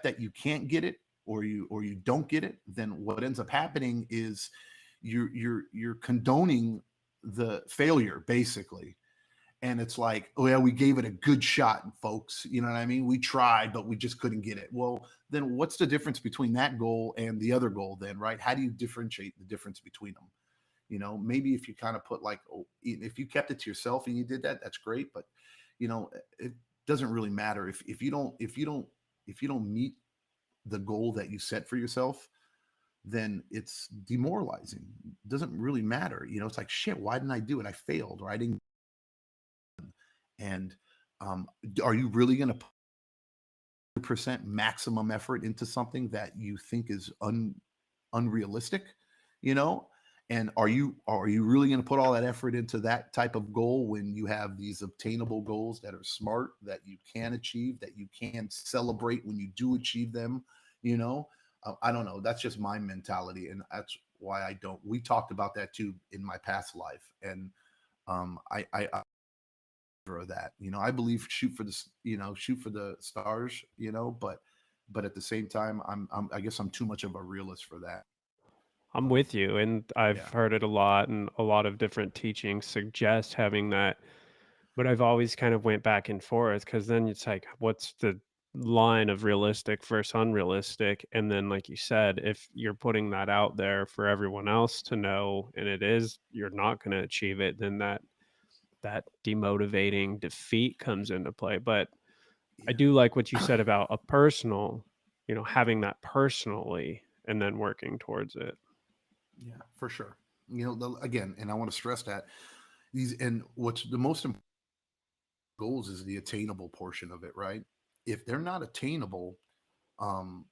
that you can't get it, or you don't get it, then what ends up happening is you're condoning the failure, basically. And it's like, oh yeah, we gave it a good shot, folks, you know what I mean, we tried, but we just couldn't get it. Well, then what's the difference between that goal and the other goal then, right? How do you differentiate the difference between them? Maybe if you kind of put like, oh, if you kept it to yourself and you did that, that's great. But it doesn't really matter if you don't meet the goal that you set for yourself, then it's demoralizing. It doesn't really matter. It's like, shit, why didn't I do it? I failed, or I didn't. And are you really going to put % maximum effort into something that you think is unrealistic? And are you really going to put all that effort into that type of goal when you have these obtainable goals that are smart, that you can achieve, that you can celebrate when you do achieve them? I don't know. That's just my mentality, and that's why I don't. We talked about that too in my past life, and I of that. I believe shoot for the stars. But at the same time, I guess I'm too much of a realist for that. I'm with you, and I've Yeah. heard it a lot, and a lot of different teachings suggest having that. But I've always kind of went back and forth, because then it's like, what's the line of realistic versus unrealistic? And then, like you said, if you're putting that out there for everyone else to know, and you're not going to achieve it, then that demotivating defeat comes into play. But I do like what you said about a personal, having that personally and then working towards it. Yeah, for sure. Again, and I want to stress that what's the most important goals is the attainable portion of it, right? If they're not attainable,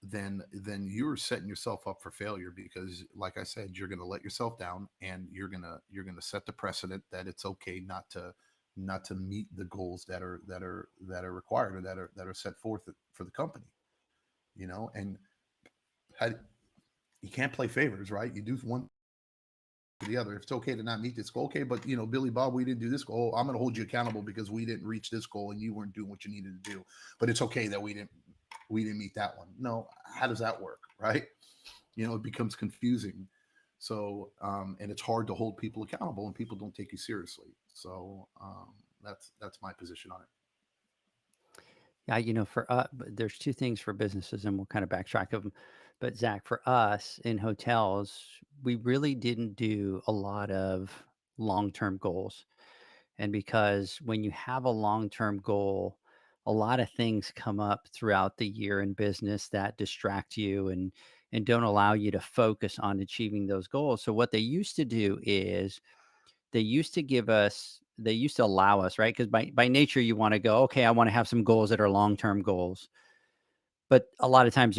then you're setting yourself up for failure, because like I said, you're going to let yourself down, and you're going to set the precedent that it's okay not to meet the goals that are required, or that are set forth for the company. And how, you can't play favors, right? You do one to the other. If it's okay to not meet this goal, okay, but Billy Bob, we didn't do this goal. I'm going to hold you accountable because we didn't reach this goal and you weren't doing what you needed to do. But it's okay that we didn't meet that one. No, how does that work, right? It becomes confusing. So, and it's hard to hold people accountable, and people don't take you seriously. So, that's my position on it. Yeah, for there's two things for businesses, and we'll kind of backtrack of them. But Zach, for us in hotels, we really didn't do a lot of long-term goals. And because when you have a long-term goal, a lot of things come up throughout the year in business that distract you and don't allow you to focus on achieving those goals. So what they used to do is they used to allow us, right? Because by nature you want to go, okay, I want to have some goals that are long-term goals. But a lot of times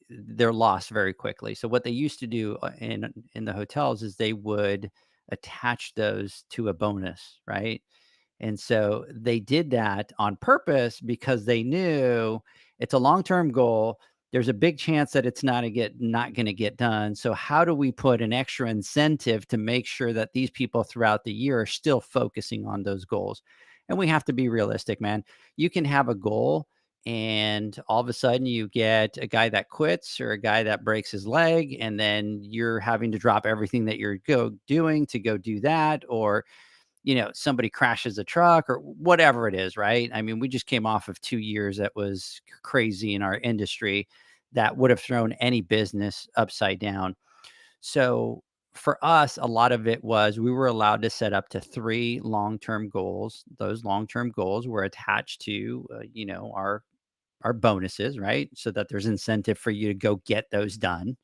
they're lost very quickly. So what they used to do in the hotels is they would attach those to a bonus, right? And so they did that on purpose because they knew it's a long-term goal. There's a big chance that it's not going to get done. So how do we put an extra incentive to make sure that these people throughout the year are still focusing on those goals? And we have to be realistic, man. You can have a goal and all of a sudden you get a guy that quits or a guy that breaks his leg, and then you're having to drop everything that you're doing to go do that, or somebody crashes a truck or whatever it is, right? I mean, we just came off of 2 years that was crazy in our industry that would have thrown any business upside down. So for us, a lot of it was we were allowed to set up to 3 long-term goals. Those long-term goals were attached to, our bonuses, right? So that there's incentive for you to go get those done.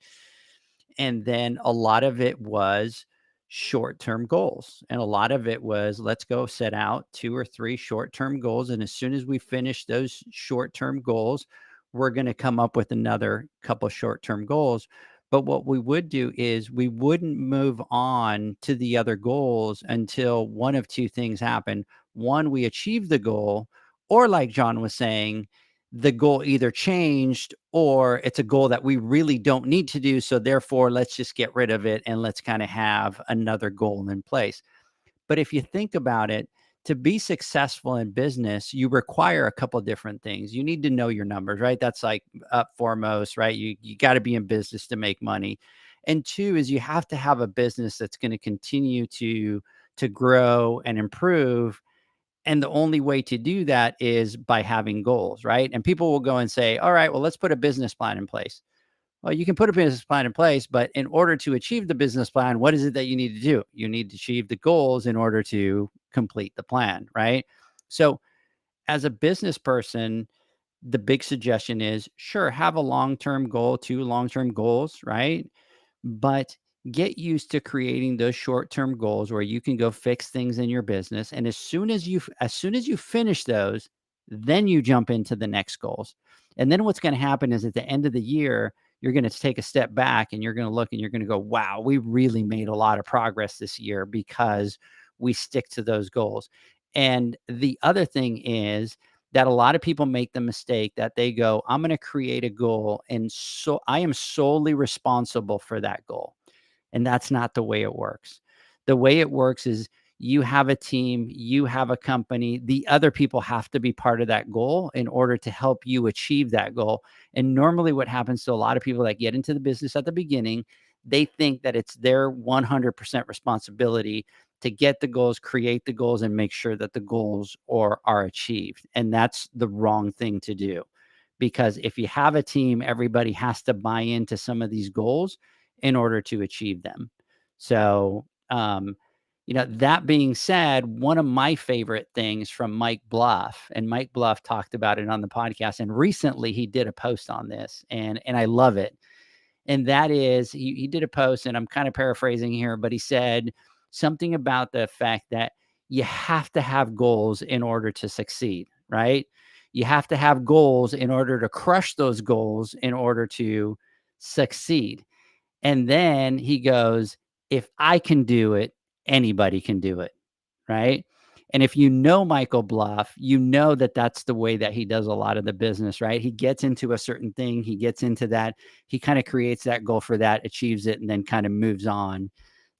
And then a lot of it was short-term goals. And a lot of it was, let's go set out 2 or 3 short-term goals. And as soon as we finish those short-term goals, we're going to come up with another couple short-term goals. But what we would do is we wouldn't move on to the other goals until one of two things happen. One, we achieve the goal, or like John was saying, the goal either changed or it's a goal that we really don't need to do. So therefore, let's just get rid of it and let's kind of have another goal in place. But if you think about it, to be successful in business, you require a couple of different things. You need to know your numbers, right? That's like up foremost, right? You got to be in business to make money. And two is you have to have a business that's going to continue to grow and improve. And the only way to do that is by having goals, right? And people will go and say, all right, well, let's put a business plan in place. Well, you can put a business plan in place, but in order to achieve the business plan, what is it that you need to do? You need to achieve the goals in order to complete the plan, right? So as a business person, the big suggestion is, sure, have a long-term goal, 2 long-term goals, right? But get used to creating those short-term goals where you can go fix things in your business. And as soon as you finish those, then you jump into the next goals. And then what's going to happen is at the end of the year, you're going to take a step back and you're going to look and you're going to go, wow, we really made a lot of progress this year because we stick to those goals. And the other thing is that a lot of people make the mistake that they go, I'm going to create a goal, and so I am solely responsible for that goal. And that's not the way it works. The way it works is you have a team, you have a company, the other people have to be part of that goal in order to help you achieve that goal. And normally what happens to a lot of people that get into the business at the beginning, they think that it's their 100% responsibility to get the goals, create the goals, and make sure that the goals are achieved. And that's the wrong thing to do. Because if you have a team, everybody has to buy into some of these goals in order to achieve them. So, That being said, one of my favorite things from Mike Bluff, and Mike Bluff talked about it on the podcast, and recently he did a post on this, and I love it. And that is, he did a post, and I'm kind of paraphrasing here, but he said something about the fact that you have to have goals in order to succeed, right? You have to have goals in order to crush those goals in order to succeed. And then he goes, if I can do it, anybody can do it, right? And if you know Michael Bluff, you know that that's the way that he does a lot of the business, right? He gets into a certain thing, he gets into that, he kind of creates that goal for that, achieves it, and then kind of moves on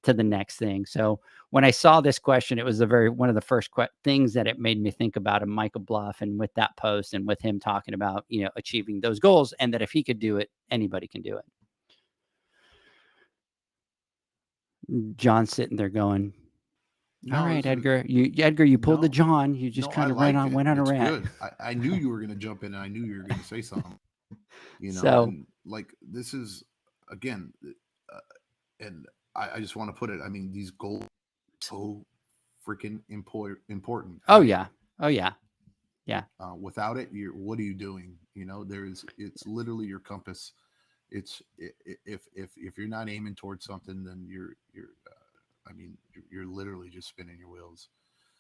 to the next thing. So when I saw this question, it was one of the first things that it made me think about Michael Bluff, and with that post and with him talking about, achieving those goals, and that if he could do it, anybody can do it. John's sitting there going, all right, Edgar, you pulled the John. You just kind of went on a rant. Good. I knew you were going to jump in, and I knew you were going to say something. So, and like, this is again, and I just want to put it. I mean, these goals are so freaking important. Oh yeah. Yeah. Without it, what are you doing? It's literally your compass. It's if you're not aiming towards something, then you're literally just spinning your wheels.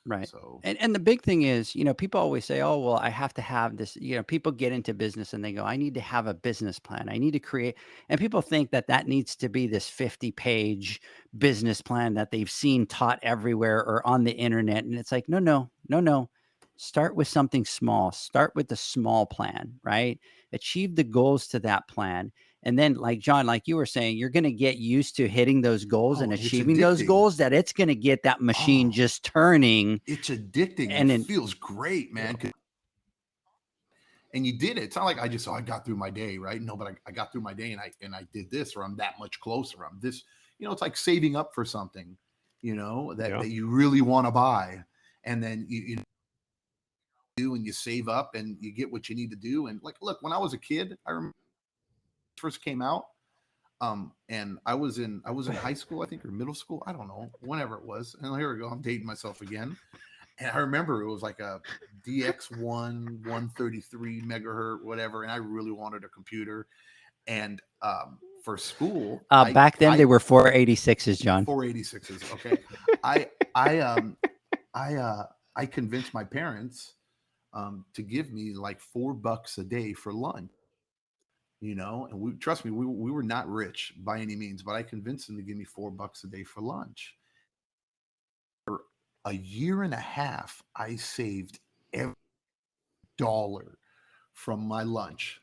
Right. So, and the big thing is, people always say, oh, well, I have to have this, people get into business and they go, I need to have a business plan. I need to create, and people think that needs to be this 50-page business plan that they've seen taught everywhere or on the internet. And it's like, no. Start with something small. Start with the small plan, right? Achieve the goals to that plan. And then, like John, like you were saying, you're going to get used to hitting those goals and achieving those goals, that it's going to get that machine just turning. It's addicting, and it feels great, man. And you did it. It's not like I got through my day, right? No, but I got through my day, and I did this, or I'm that much closer. I'm this, it's like saving up for something, that you really want to buy, and then you do, and you save up, and you get what you need to do. And like, look, when I was a kid, I remember first came out, and I was in high school, I think, or middle school, I don't know, whenever it was. And here we go, I'm dating myself again. And I remember it was like a DX1 133 megahertz, whatever, and I really wanted a computer. And for school, back then they were 486s, John. 486s. Okay. I convinced my parents to give me like $4 a day for lunch. And trust me, we were not rich by any means, but I convinced them to give me $4 a day for lunch. For a year and a half, I saved every dollar from my lunch,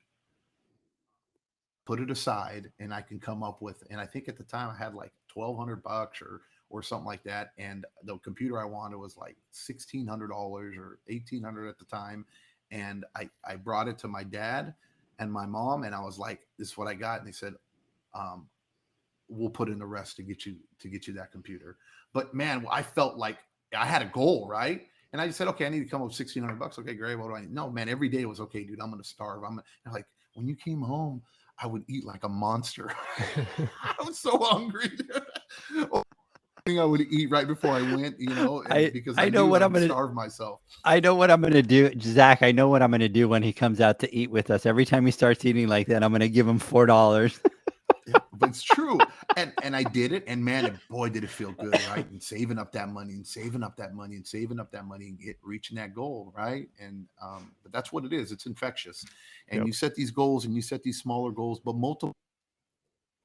put it aside, and I can come up with, and I think at the time I had like $1,200 or something like that. And the computer I wanted was like $1,600 or $1,800 at the time. And I brought it to my dad and my mom, and I was like, this is what I got. And they said, we'll put in the rest to get you that computer. But man, I felt like I had a goal, right? And I just said, okay, I need to come up with $1,600. Okay, great. What do I need? No, man, every day was, okay, dude, I'm going to starve. Like, when you came home, I would eat like a monster. I was so hungry. I would eat right before I went, because I know what I'm going to starve myself. I know what I'm going to do, Zach. I know what I'm going to do when he comes out to eat with us. Every time he starts eating like that, I'm going to give him $4. Yeah, but it's true. And I did it. And man, boy, did it feel good, right? And saving up that money and saving up that money and saving up that money and reaching that goal, right? And but that's what it is. It's infectious. And you set these goals and you set these smaller goals, but multiple.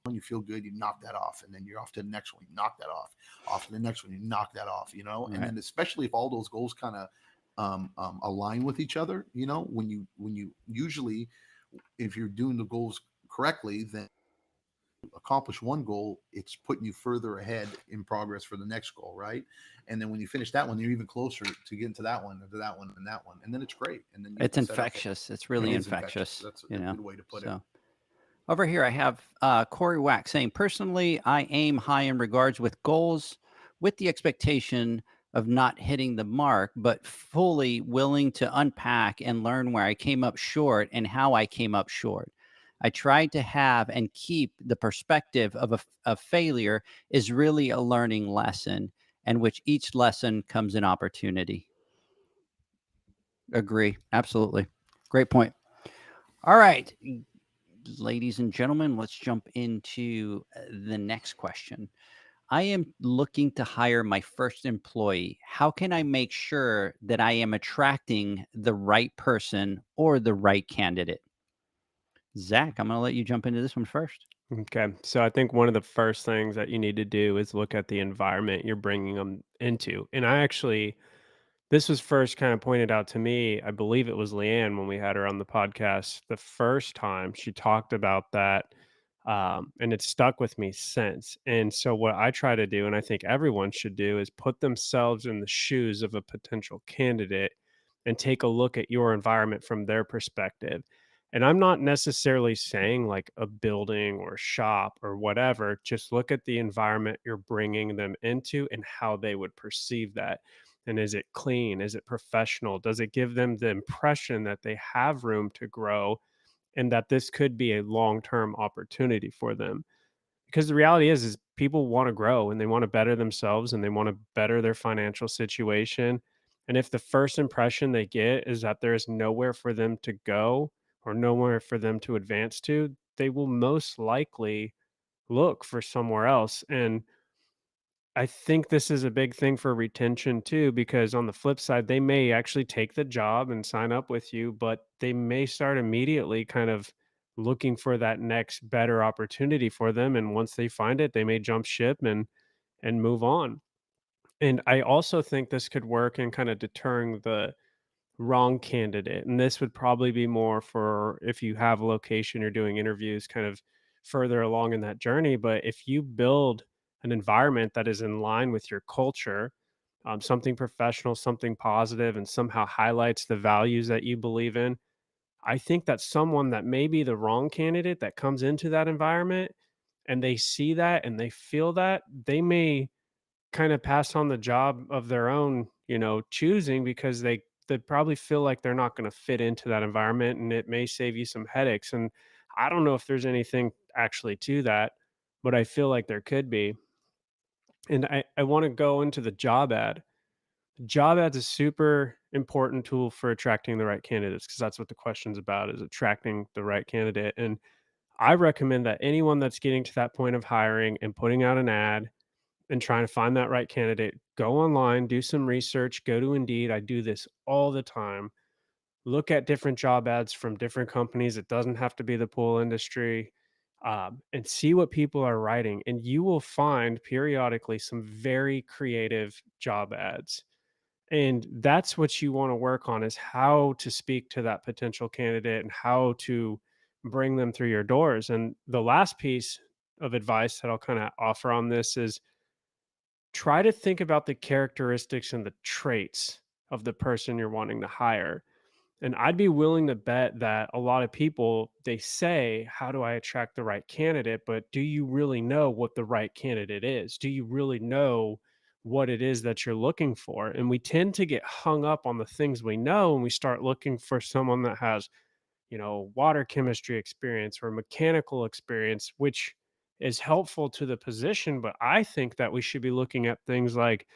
When you feel good, you knock that off, and then you're off to the next one. You knock that off to the next one. You knock that off, Right. And then especially if all those goals kind of align with each other, when you usually, if you're doing the goals correctly, then accomplish one goal, it's putting you further ahead in progress for the next goal, right? And then when you finish that one, you're even closer to getting to that one, and to that one, and that one, and then it's great. And then it's infectious. It's really infectious. That's a good way to put it. Over here, I have Corey Wax saying, personally, I aim high in regards with goals with the expectation of not hitting the mark, but fully willing to unpack and learn where I came up short and how I came up short. I tried to have and keep the perspective of failure is really a learning lesson. and which each lesson comes an opportunity. Agree. Absolutely. Great point. All right, ladies and gentlemen, let's jump into the next question. I am looking to hire my first employee. How can I make sure that I am attracting the right person or the right candidate? Zach, I'm going to let you jump into this one first. Okay. So I think one of the first things that you need to do is look at the environment you're bringing them into. And this was first kind of pointed out to me. I believe it was Leanne when we had her on the podcast the first time. She talked about that. And it's stuck with me since. And so, what I try to do, and I think everyone should do, is put themselves in the shoes of a potential candidate and take a look at your environment from their perspective. And I'm not necessarily saying like a building or shop or whatever, just look at the environment you're bringing them into and how they would perceive that. And is it clean? Is it professional? Does it give them the impression that they have room to grow and that this could be a long-term opportunity for them? Because the reality is people want to grow and they want to better themselves and they want to better their financial situation. And if the first impression they get is that there is nowhere for them to go or nowhere for them to advance to, they will most likely look for somewhere else. And I think this is a big thing for retention too, because on the flip side, they may actually take the job and sign up with you, but they may start immediately kind of looking for that next better opportunity for them. And once they find it, they may jump ship and move on. And I also think this could work in kind of deterring the wrong candidate. And this would probably be more for if you have a location, you're doing interviews kind of further along in that journey. But if you build an environment that is in line with your culture, something professional, something positive, and somehow highlights the values that you believe in, I think that someone that may be the wrong candidate that comes into that environment and they see that and they feel that, they may kind of pass on the job of their own, choosing because they probably feel like they're not going to fit into that environment and it may save you some headaches. And I don't know if there's anything actually to that, but I feel like there could be. And I want to go into the job ad. Job ad's a super important tool for attracting the right candidates because that's what the question's about, is attracting the right candidate. And I recommend that anyone that's getting to that point of hiring and putting out an ad and trying to find that right candidate, go online, do some research, go to Indeed. I do this all the time. Look at different job ads from different companies. It doesn't have to be the pool industry, and see what people are writing. And you will find periodically some very creative job ads. And that's what you want to work on, is how to speak to that potential candidate and how to bring them through your doors. And the last piece of advice that I'll kind of offer on this is try to think about the characteristics and the traits of the person you're wanting to hire. And I'd be willing to bet that a lot of people, they say, how do I attract the right candidate? But do you really know what the right candidate is? Do you really know what it is that you're looking for? And we tend to get hung up on the things we know and we start looking for someone that has, water chemistry experience or mechanical experience, which is helpful to the position. But I think that we should be looking at things like,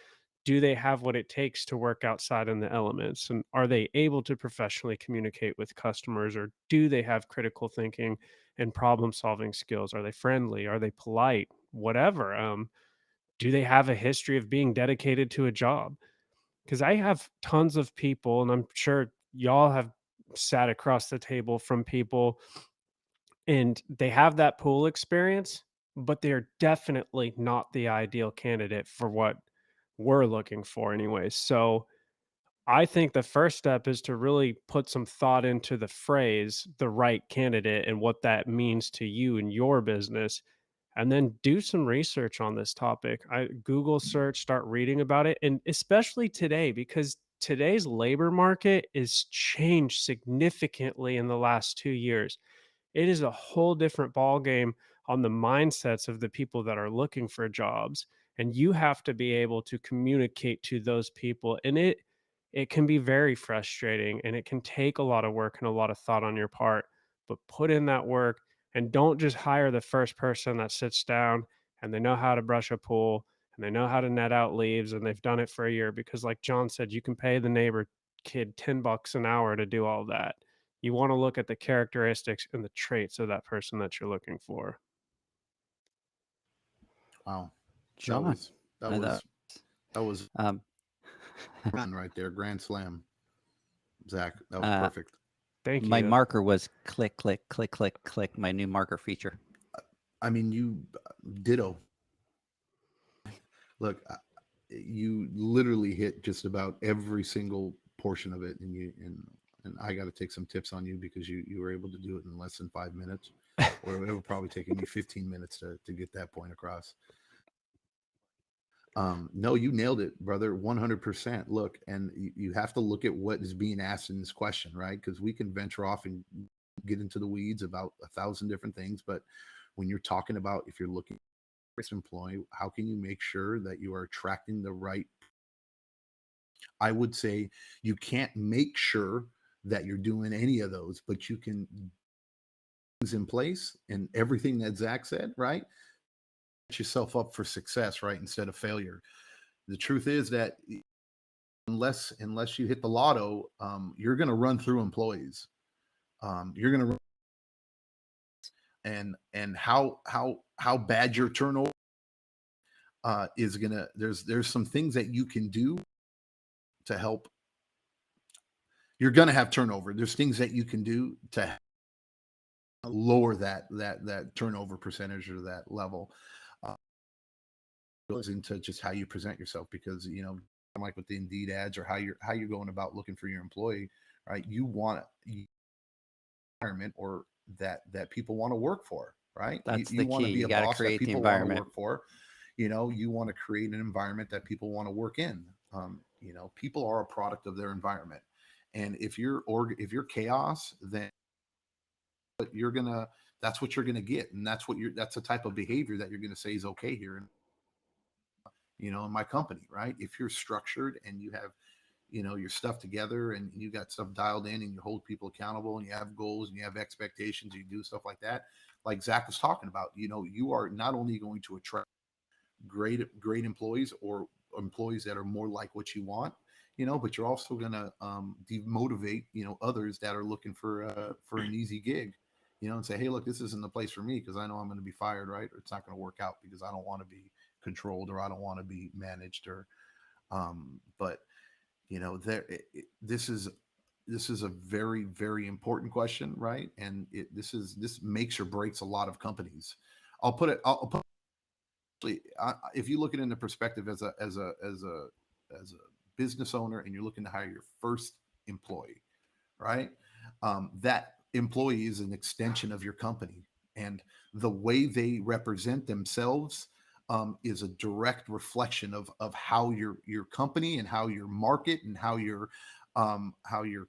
do they have what it takes to work outside in the elements? And are they able to professionally communicate with customers? Or do they have critical thinking and problem solving skills? Are they friendly? Are they polite? Whatever. Do they have a history of being dedicated to a job? Because I have tons of people, and I'm sure y'all have sat across the table from people and they have that pool experience, but they're definitely not the ideal candidate for what we're looking for, anyways. So I think the first step is to really put some thought into the phrase the right candidate and what that means to you and your business. And then do some research on this topic. I Google search, start reading about it. And especially today, because today's labor market is changed significantly in the last 2 years. It is a whole different ball game on the mindsets of the people that are looking for jobs, and you have to be able to communicate to those people. And it can be very frustrating and it can take a lot of work and a lot of thought on your part, but put in that work and don't just hire the first person that sits down and they know how to brush a pool and they know how to net out leaves, and they've done it for a year, because like John said, you can pay the neighbor kid $10 an hour to do all that. You want to look at the characteristics and the traits of that person that you're looking for. Wow. John, That was um, run right there. Grand slam. Zach, that was Uh, perfect. Thank my you. marker was click, click, click, click, click. My new marker feature. I mean, you ditto. Look, you literally hit just about every single portion of it, and I got to take some tips on you, because you were able to do it in less than 5 minutes, or it would probably taken me 15 minutes to get that point across. No, you nailed it, brother. 100%. Look, and you have to look at what is being asked in this question, right? Because we can venture off and get into the weeds about 1,000 different things, but when you're talking about, if you're looking for an employee, how can you make sure that you are attracting the right? I would say you can't make sure that you're doing any of those, but you can things in place, and everything that Zach said, right? Set yourself up for success, right? Instead of failure. The truth is that unless you hit the lotto, you're going to run through employees. You're going to run, and how bad your turnover is gonna. There's some things that you can do to help. You're going to have turnover. There's things that you can do to lower that turnover percentage, or that level. Goes into just how you present yourself, because like with the Indeed ads, or how you're going about looking for your employee, right? You want environment, or that people want to work for, right? That's you the want key. to be You a got to boss that create the people want to environment. work for. You want to create an environment that people want to work in. People are a product of their environment, and if you're chaos, then that's what you're gonna get, and that's the type of behavior that you're gonna say is okay here, in my company, right? If you're structured, and you have your stuff together, and you got stuff dialed in, and you hold people accountable, and you have goals, and you have expectations, you do stuff like that, like Zach was talking about, you are not only going to attract great employees, or employees that are more like what you want, but you're also going to demotivate others that are looking for an easy gig, and say, hey, look, this isn't the place for me, because I know I'm going to be fired, right? Or it's not going to work out, because I don't want to be controlled, or I don't want to be managed, or but this is a very, very important question, right? And this makes or breaks a lot of companies. I'll put if you look at it in the perspective as a business owner, and you're looking to hire your first employee, right? That employee is an extension of your company, and the way they represent themselves is a direct reflection of how your company, and how your market, and how your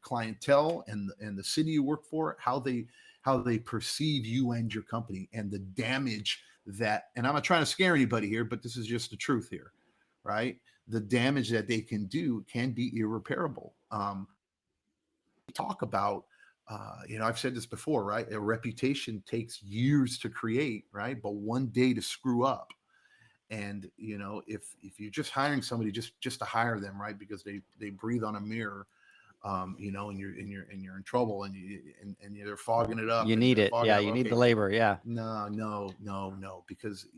clientele, and the city you work for, how they perceive you and your company, and the damage that, and I'm not trying to scare anybody here, but this is just the truth here, right? The damage that they can do can be irreparable. Talk about I've said this before, right? A reputation takes years to create, right? But one day to screw up. And if you're just hiring somebody just to hire them, right, because they breathe on a mirror, and you're in trouble, and they're fogging it up. You need it. Yeah, you need the labor. Yeah. No, because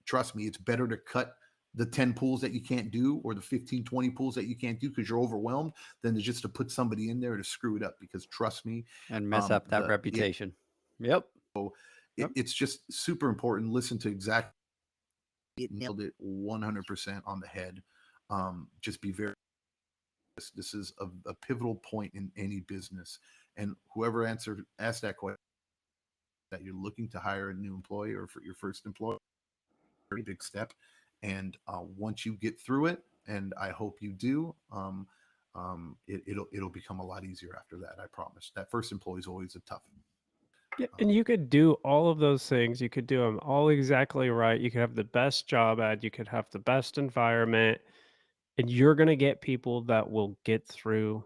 trust me, it's better to cut the 10 pools that you can't do, or the 15, 20 pools that you can't do because you're overwhelmed, than just to put somebody in there to screw it up, because trust me, And mess up that reputation. Yep. It's just super important. Listen to exactly. It nailed it 100% on the head. Just be very. This is a pivotal point in any business, and whoever asked that question, that you're looking to hire a new employee, or for your first employee, very big step. And once you get through it, and I hope you do, it'll become a lot easier after that. I promise. That first employee is always a tough. Yeah, and you could do all of those things. You could do them all exactly right. You could have the best job ad. You could have the best environment, and you're going to get people that will get through.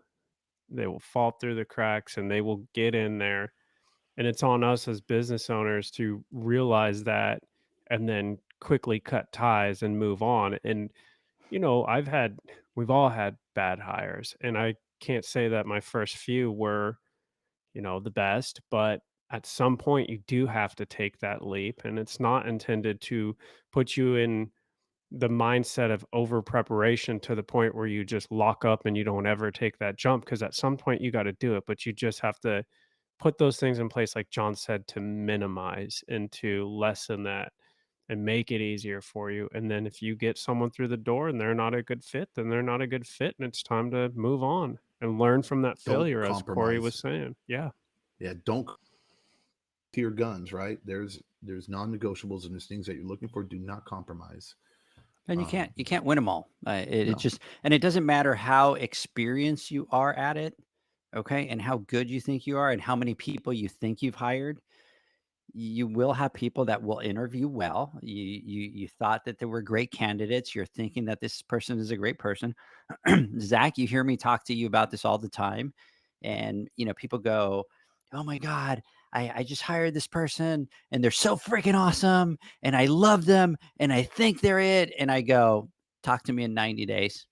They will fall through the cracks, and they will get in there. And it's on us as business owners to realize that, and then quickly cut ties and move on. And, you know, we've all had bad hires, and I can't say that my first few were, you know, the best, but at some point you do have to take that leap, and it's not intended to put you in the mindset of over preparation to the point where you just lock up and you don't ever take that jump, because at some point you got to do it, but you just have to put those things in place, like John said, to minimize and to lessen that and make it easier for you. And then if you get someone through the door and they're not a good fit, then they're not a good fit, and it's time to move on and learn from that Don't failure, as Corey was compromise. saying. Yeah. Yeah, don't to your guns, right? There's non-negotiables and there's things that you're looking for. Do not compromise. And you can't win them all. It No. just, and it doesn't matter how experienced you are at it, okay, and how good you think you are, and how many people you think you've hired. You will have people that will interview well. You thought that they were great candidates. You're thinking that this person is a great person. Zach, you hear me talk to you about this all the time, and you know people go, "Oh my God, I just hired this person, and they're so freaking awesome, and I love them, and I think they're it." And I go, "Talk to me in 90 days."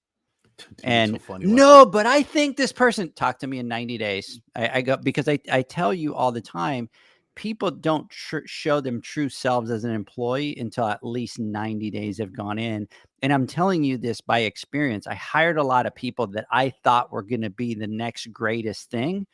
Dude, it's And so funny. no, but I think this person, talk to me in 90 days. I go, because I tell you all the time, people don't show them true selves as an employee until at least 90 days have gone in. And I'm telling you this by experience. I hired a lot of people that I thought were going to be the next greatest thing.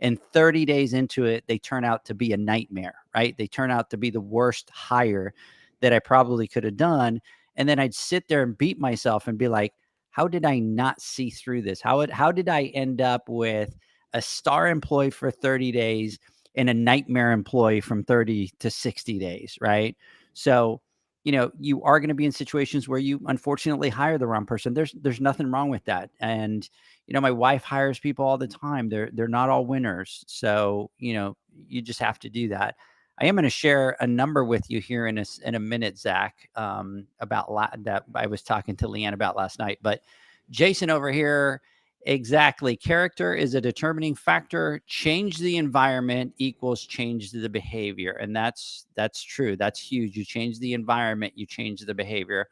And 30 days into it, they turn out to be a nightmare, right? They turn out to be the worst hire that I probably could have done. And then I'd sit there and beat myself and be like, how did I not see through this? How did I end up with a star employee for 30 days and a nightmare employee from 30 to 60 days, right? So, you know, you are going to be in situations where you unfortunately hire the wrong person. There's nothing wrong with that. And, you know, my wife hires people all the time. They're not all winners. So, you know, you just have to do that. I am going to share a number with you here in a minute, Zach, about that I was talking to Leanne about last night. But Jason over here, exactly. Character is a determining factor. Change the environment equals change the behavior. And that's true. That's huge. You change the environment, you change the behavior.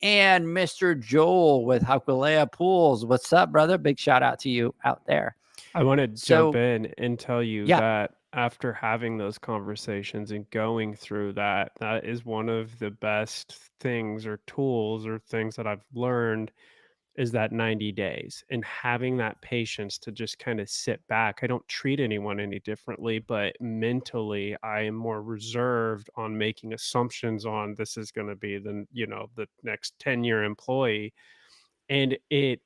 And Mr. Joel with Hakulea Pools. What's up, brother? Big shout out to you out there. I want to jump So, in and tell you yeah. that after having those conversations and going through that, that is one of the best things or tools or things that I've learned, is that 90 days and having that patience to just kind of sit back. I don't treat anyone any differently, but mentally I am more reserved on making assumptions on this is going to be the, you know, the next 10-year employee. And it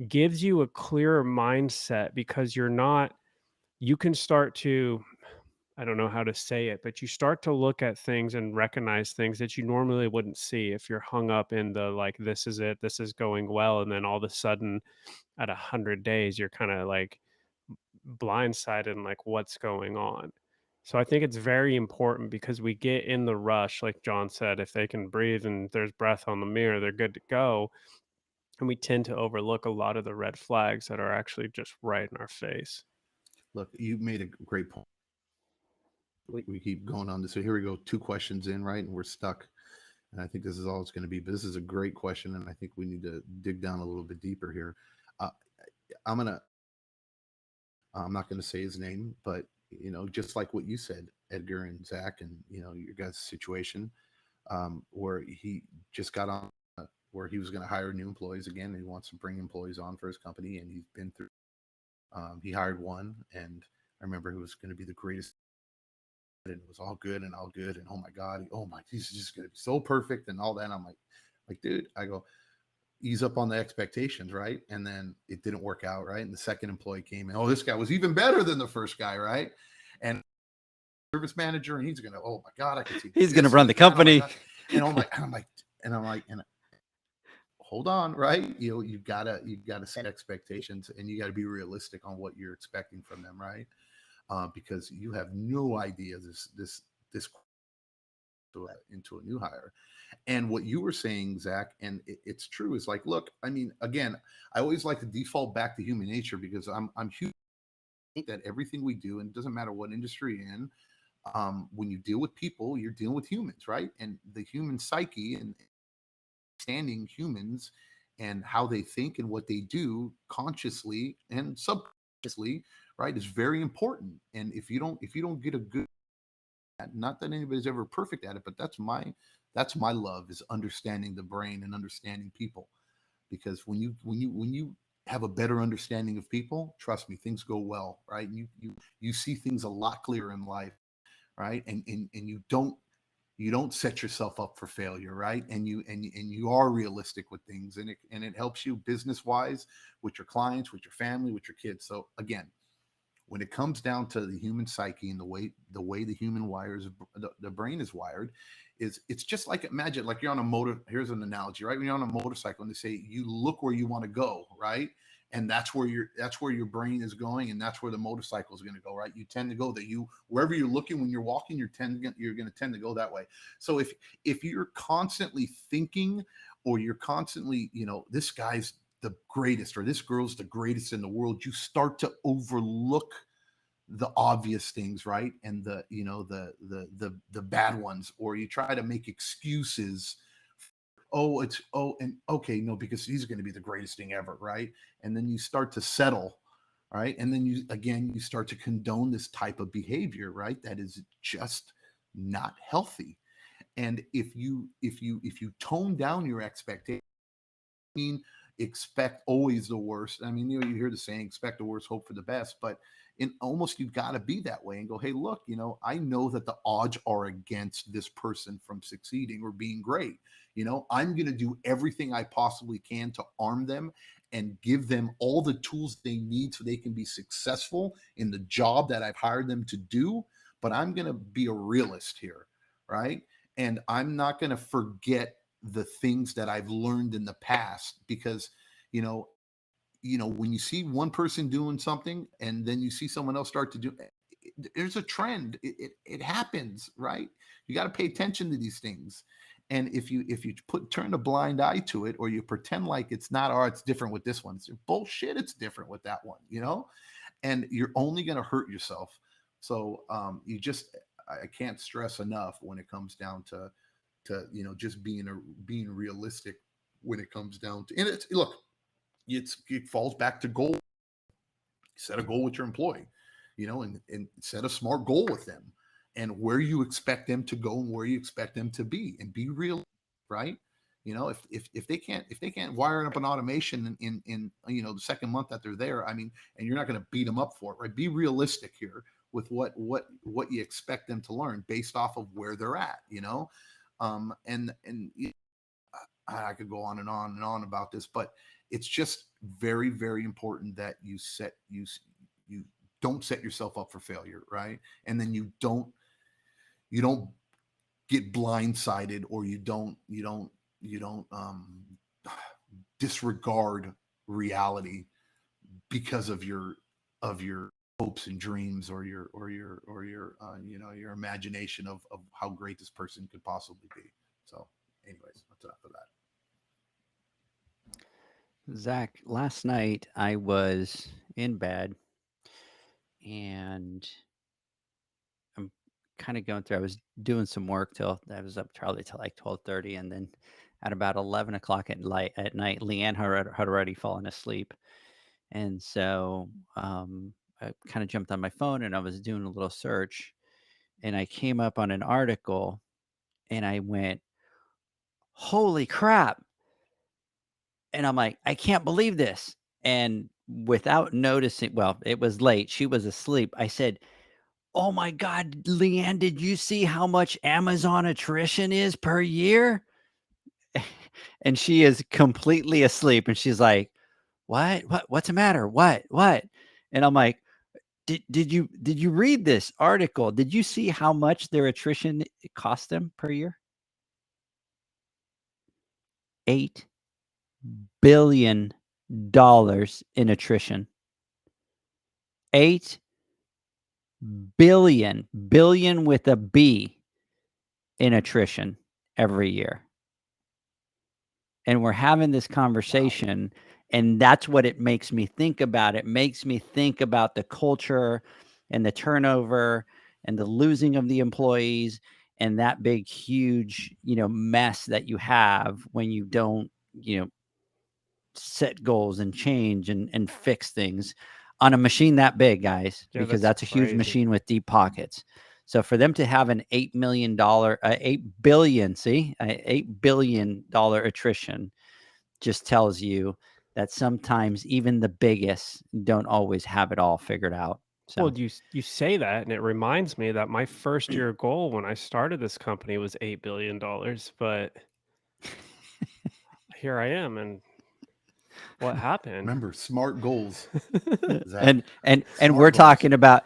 gives you a clearer mindset, because you can start to, I don't know how to say it, but you start to look at things and recognize things that you normally wouldn't see if you're hung up in the, like, this is it, this is going well. And then all of a sudden at 100 days, you're kind of like blindsided and like, what's going on? So I think it's very important, because we get in the rush, like John said, if they can breathe and there's breath on the mirror, they're good to go. And we tend to overlook a lot of the red flags that are actually just right in our face. Look, you made a great point. We keep going on this. So here we go. 2 questions in, right? And we're stuck. And I think this is all it's going to be. But this is a great question. And I think we need to dig down a little bit deeper here. I'm not going to say his name, but, you know, just like what you said, Edgar and Zac, and, you know, your guys' situation, where he just got on, where he was going to hire new employees again. And he wants to bring employees on for his company. And he's been through, he hired one. And I remember it was going to be the greatest. And it was all good and all good. And oh my God, he's just going to be so perfect and all that. And I'm like, dude, I go, ease up on the expectations, right? And then it didn't work out, right? And the second employee came in. Oh, this guy was even better than the first guy, right? And service manager, and he's going to, oh my God, I can see he's going to run the company. And I'm like, hold on, right? You know, you gotta set expectations, and you got to be realistic on what you're expecting from them, right? Because you have no idea this into a new hire. And what you were saying, Zach, and it's true, is like, look, I mean, again, I always like to default back to human nature, because I'm huge. I think that everything we do, and it doesn't matter what industry you're in, when you deal with people, you're dealing with humans, right? And the human psyche and understanding humans and how they think and what they do consciously and subconsciously, right, is very important. And if you don't get a good, not that anybody's ever perfect at it, but that's my love, is understanding the brain and understanding people. Because when you have a better understanding of people, trust me, things go well, right? And you see things a lot clearer in life, right? And you don't set yourself up for failure, right? And you are realistic with things, and it helps you business wise, with your clients, with your family, with your kids. So again, when it comes down to the human psyche and the way the human wires, the brain is wired, is it's just like, imagine like you're on a motor. Here's an analogy, right? When you're on a motorcycle and they say you look where you want to go, right? And that's where your brain is going, and that's where the motorcycle is going to go, right? You tend to go that you wherever you're looking when you're walking, you're going to tend to go that way. So if you're constantly thinking, or you're constantly, this guy's the greatest, or this girl's the greatest in the world, you start to overlook the obvious things, right? And the bad ones, or you try to make excuses. And okay, no, because he's going to be the greatest thing ever, right? And then you start to settle, right? And then you start to condone this type of behavior, right? That is just not healthy. And if you tone down your expectations, I mean, expect always the worst. I mean, you hear the saying, expect the worst, hope for the best. But in almost, you've got to be that way and go, hey, look, I know that the odds are against this person from succeeding or being great. I'm going to do everything I possibly can to arm them and give them all the tools they need so they can be successful in the job that I've hired them to do. But I'm going to be a realist here, right? And I'm not going to forget the things that I've learned in the past, because, when you see one person doing something and then you see someone else start to do, there's a trend. It happens, right? You got to pay attention to these things. And if you turn a blind eye to it, or you pretend like it's not, it's different with this one, it's bullshit, it's different with that one, and you're only going to hurt yourself. So I can't stress enough when it comes down to just being realistic when it comes down to, and it falls back to goal. Set a goal with your employee, and set a smart goal with them, and where you expect them to go and where you expect them to be, and be real, right? If they can't wire up an automation in the second month that they're there, I mean, and you're not going to beat them up for it, right? Be realistic here with what you expect them to learn based off of where they're at, I could go on and on and on about this, but it's just very, very important that you don't set yourself up for failure, right? And then you don't get blindsided, or you don't disregard reality because of your hopes and dreams, or your imagination of how great this person could possibly be. So anyways, that's enough of that. Zac, last night I was in bed, and I'm kind of going through, I was doing some work till I was up probably till like 12:30. And then at about 11 o'clock at night, Leanne had already fallen asleep. And so I kind of jumped on my phone and I was doing a little search, and I came up on an article, and I went, holy crap. And I'm like, I can't believe this. And without noticing, well, it was late. She was asleep. I said, oh my God, Leanne, did you see how much Amazon attrition is per year? And she is completely asleep. And she's like, what's the matter? What? And I'm like, did you read this article? Did you see how much their attrition cost them per year? $8 billion in attrition. 8 billion with a B in attrition every year. And we're having this conversation, and that's what it makes me think about. It makes me think about the culture and the turnover and the losing of the employees and that big, huge, mess that you have when you don't, set goals and change and fix things on a machine that big, guys, Yeah, because that's that's a huge crazy. machine with deep pockets. So for them to have an $8 billion attrition just tells you that sometimes even the biggest don't always have it all figured out. So Well, you say that, and it reminds me that my first year goal when I started this company was $8 billion, but here I am, and what happened? Remember, smart goals. and Smart we're goals. talking about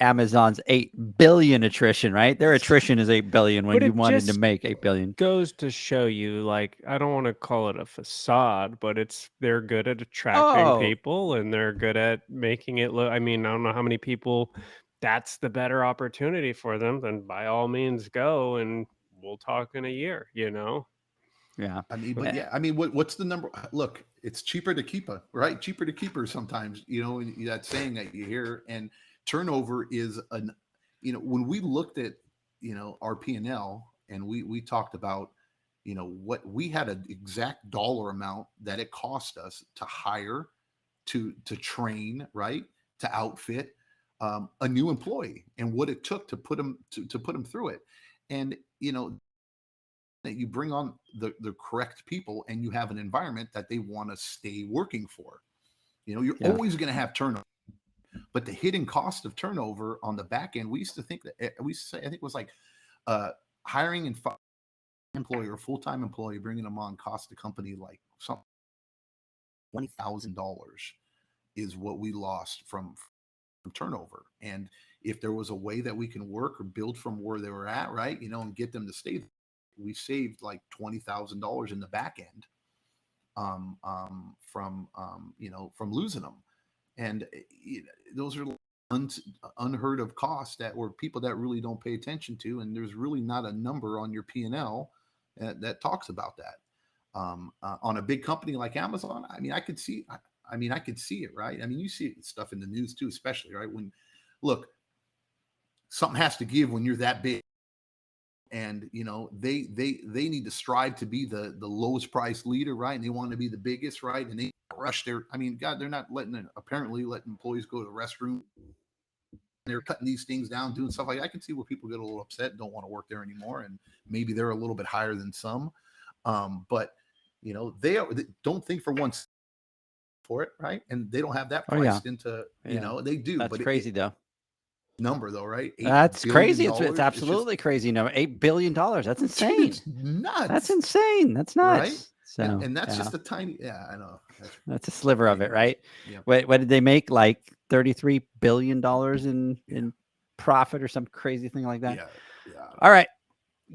Amazon's 8 billion attrition, right? Their attrition is 8 billion when But you it wanted to just make 8 billion. goes to show you, like, I don't want to call it a facade, but they're good at attracting Oh, people, and they're good at making it look. I mean, I don't know how many people that's the better opportunity for them. Then by all means go, and we'll talk in a year. yeah. I mean, but yeah, I mean, what's the number? Look, it's cheaper to keep her, right? Cheaper to keep her sometimes, that saying that you hear. And turnover is when we looked at, our P&L and we talked about, what we had an exact dollar amount that it cost us to hire, to train, right? To outfit a new employee and what it took to put them to put them through it. And, that you bring on the correct people and you have an environment that they want to stay working for. You're always going to have turnover, but the hidden cost of turnover on the back end, we used to think that I think it was like hiring and employee or full-time employee, bringing them on cost the company like something $20,000 is what we lost from turnover. And if there was a way that we can work or build from where they were at, right, and get them to stay, we saved like $20,000 in the back end from losing them. And those are unheard of costs that were people that really don't pay attention to. And there's really not a number on your P&L that talks about that. On a big company like Amazon, I mean, I could see it, right? I mean, you see stuff in the news too, especially, right? When, look, something has to give when you're that big. And they need to strive to be the lowest price leader, right? And they want to be the biggest, right? And they rush God, they're not apparently letting employees go to the restroom. They're cutting these things down, doing stuff like that. I can see where people get a little upset, don't want to work there anymore, and maybe they're a little bit higher than some. But they don't think for once for it, right? And they don't have that priced into they do. That's but crazy though. Number though, right? That's crazy. It's $8 absolutely crazy number. $8 billion. That's insane. It's nuts. That's insane. That's nuts. Right? So, and that's just a tiny. Yeah, I know. That's a sliver of it, right? Yeah. What did they make? Like $33 billion in profit or some crazy thing like that? Yeah. All right,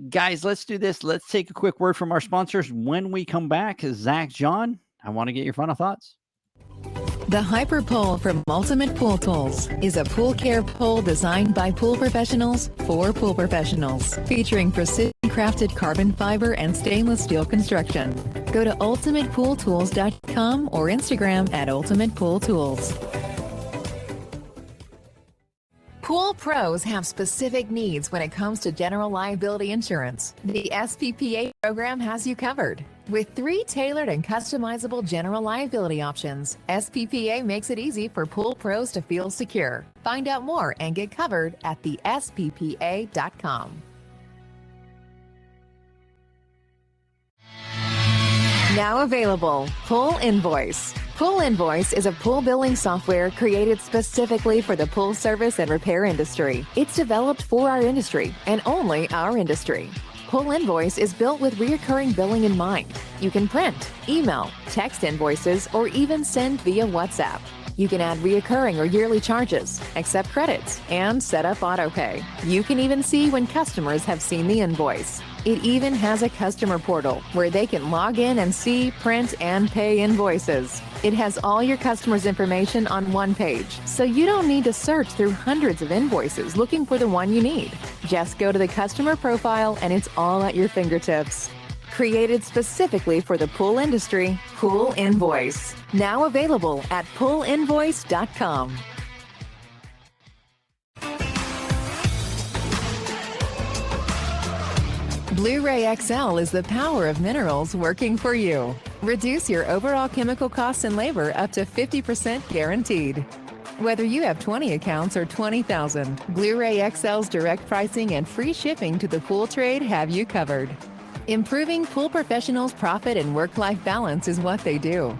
guys, let's do this. Let's take a quick word from our sponsors. When we come back, Zach, John, I want to get your final thoughts. The Hyper Pole from Ultimate Pool Tools is a pool care pole designed by pool professionals for pool professionals, featuring precision-crafted carbon fiber and stainless steel construction. Go to ultimatepooltools.com or Instagram at Ultimate Pool Tools. Pool pros have specific needs when it comes to general liability insurance. The SPPA program has you covered. With 3 tailored and customizable general liability options, SPPA makes it easy for pool pros to feel secure. Find out more and get covered at thesppa.com. Now available, Pool Invoice. Pool Invoice is a pool billing software created specifically for the pool service and repair industry. It's developed for our industry and only our industry. Pool Invoice is built with recurring billing in mind. You can print, email, text invoices, or even send via WhatsApp. You can add recurring or yearly charges, accept credits, and set up autopay. You can even see when customers have seen the invoice. It even has a customer portal where they can log in and see, print, and pay invoices. It has all your customers' information on one page, so you don't need to search through hundreds of invoices looking for the one you need. Just go to the customer profile and it's all at your fingertips. Created specifically for the pool industry, Pool Invoice. Now available at poolinvoice.com. Blu-ray XL is the power of minerals working for you. Reduce your overall chemical costs and labor up to 50% guaranteed. Whether you have 20 accounts or 20,000, Blu-ray XL's direct pricing and free shipping to the pool trade have you covered. Improving pool professionals' profit and work-life balance is what they do.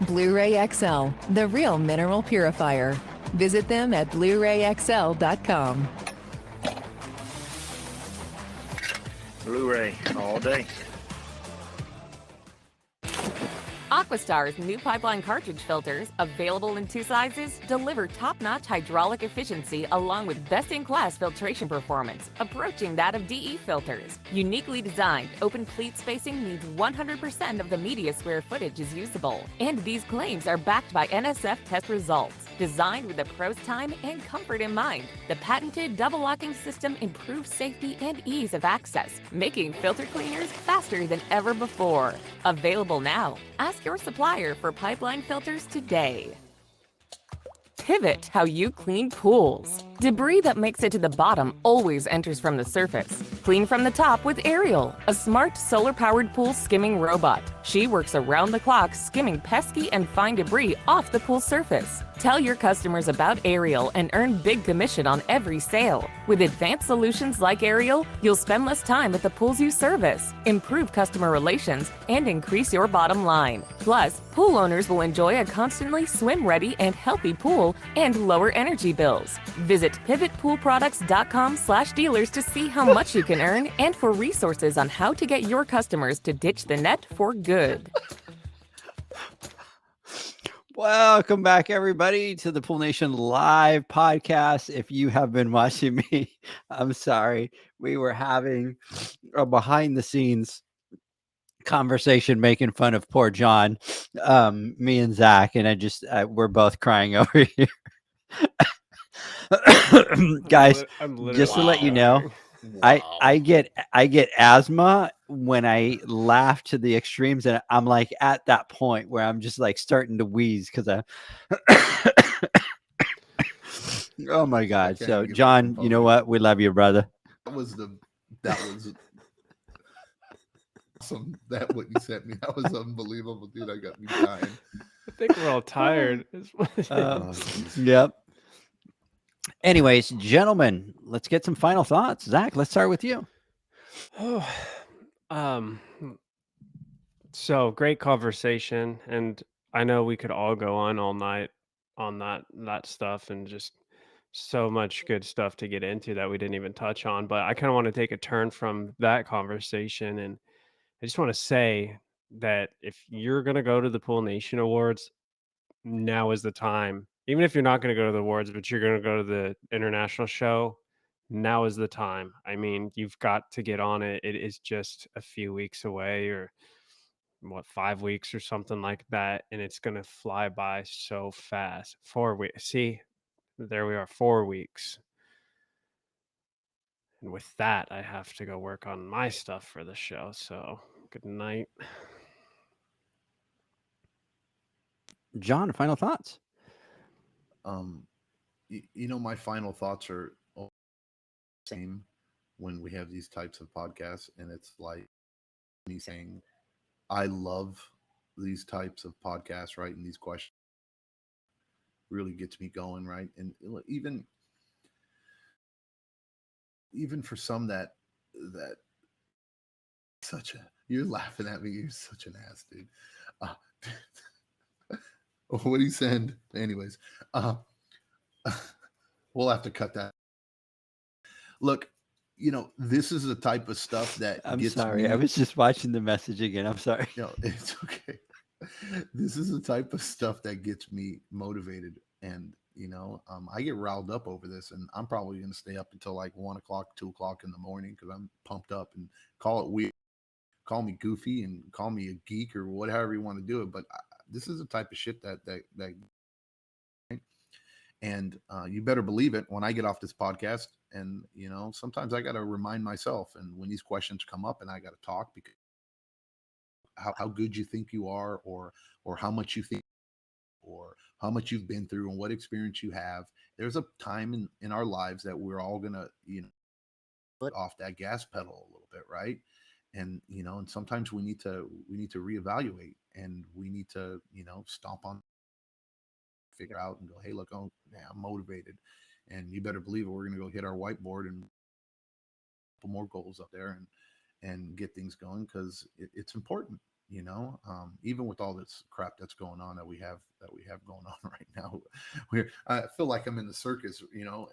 Blu-ray XL, the real mineral purifier. Visit them at BluRayXL.com. Blu-ray all day. Aquastar's new pipeline cartridge filters, available in 2 sizes, deliver top-notch hydraulic efficiency along with best-in-class filtration performance, approaching that of DE filters. Uniquely designed, open pleat spacing means 100% of the media square footage is usable. And these claims are backed by NSF test results. Designed with the pro's time and comfort in mind, the patented double locking system improves safety and ease of access, making filter cleaners faster than ever before. Available now. Ask your supplier for pipeline filters today. Pivot how you clean pools. Debris that makes it to the bottom always enters from the surface. Clean from the top with Ariel, a smart solar-powered pool skimming robot. She works around the clock skimming pesky and fine debris off the pool surface. Tell your customers about Ariel and earn big commission on every sale. With advanced solutions like Ariel, you'll spend less time at the pools you service, improve customer relations, and increase your bottom line. Plus, pool owners will enjoy a constantly swim-ready and healthy pool and lower energy bills. Visit pivotpoolproducts.com/dealers to see how much you can earn and for resources on how to get your customers to ditch the net for good. Welcome back, everybody, to the Pool Nation Live podcast. If you have been watching me, I'm sorry. We were having a behind-the-scenes conversation making fun of poor John, me and Zach, and we're both crying over here. Guys, just to let you know, I get asthma when I laugh to the extremes, and I'm like at that point where I'm just like starting to wheeze because I oh my god. So John, you know what? We love you, brother. That was awesome. That what you sent me. That was unbelievable, dude. I got me dying. I think we're all tired. Yep. Anyways, gentlemen, let's get some final thoughts. Zach, let's start with you. So great conversation, and I know we could all go on all night on that stuff, and just so much good stuff to get into that we didn't even touch on. But I kind of want to take a turn from that conversation, and I just want to say that if you're going to go to the Pool Nation Awards, now is the time. Even if you're not going to go to the awards, but you're going to go to the international show, now is the time. I mean, you've got to get on it. It is just a few weeks away, or 5 weeks or something like that, and it's going to fly by so fast. 4 weeks. See, there we are, 4 weeks. And with that, I have to go work on my stuff for the show. So good night. John, final thoughts. My final thoughts are the same when we have these types of podcasts, and it's like me saying, I love these types of podcasts, right? And these questions really gets me going, right? And even for some that you're laughing at me, you're such an ass, dude. What do you send? Anyways, we'll have to cut that. Look, this is the type of stuff that I'm gets sorry. me. I was just watching the message again. I'm sorry. No, it's okay. This is the type of stuff that gets me motivated. And, I get riled up over this, and I'm probably going to stay up until like 1 o'clock, 2 o'clock in the morning because I'm pumped up, and call it weird. Call me goofy and call me a geek or whatever you want to do it. But this is the type of shit that and you better believe it when I get off this podcast. And, sometimes I got to remind myself, and when these questions come up and I got to talk, because how good you think you are, or how much you think, or how much you've been through and what experience you have. There's a time in our lives that we're all going to, put off that gas pedal a little it, right? And and sometimes we need to reevaluate, and we need to stomp on, figure out, and go, hey, look, oh, yeah, I'm motivated, and you better believe it. We're going to go hit our whiteboard and put more goals up there and get things going, because it's important. Even with all this crap that's going on that we have going on right now, I feel like I'm in the circus,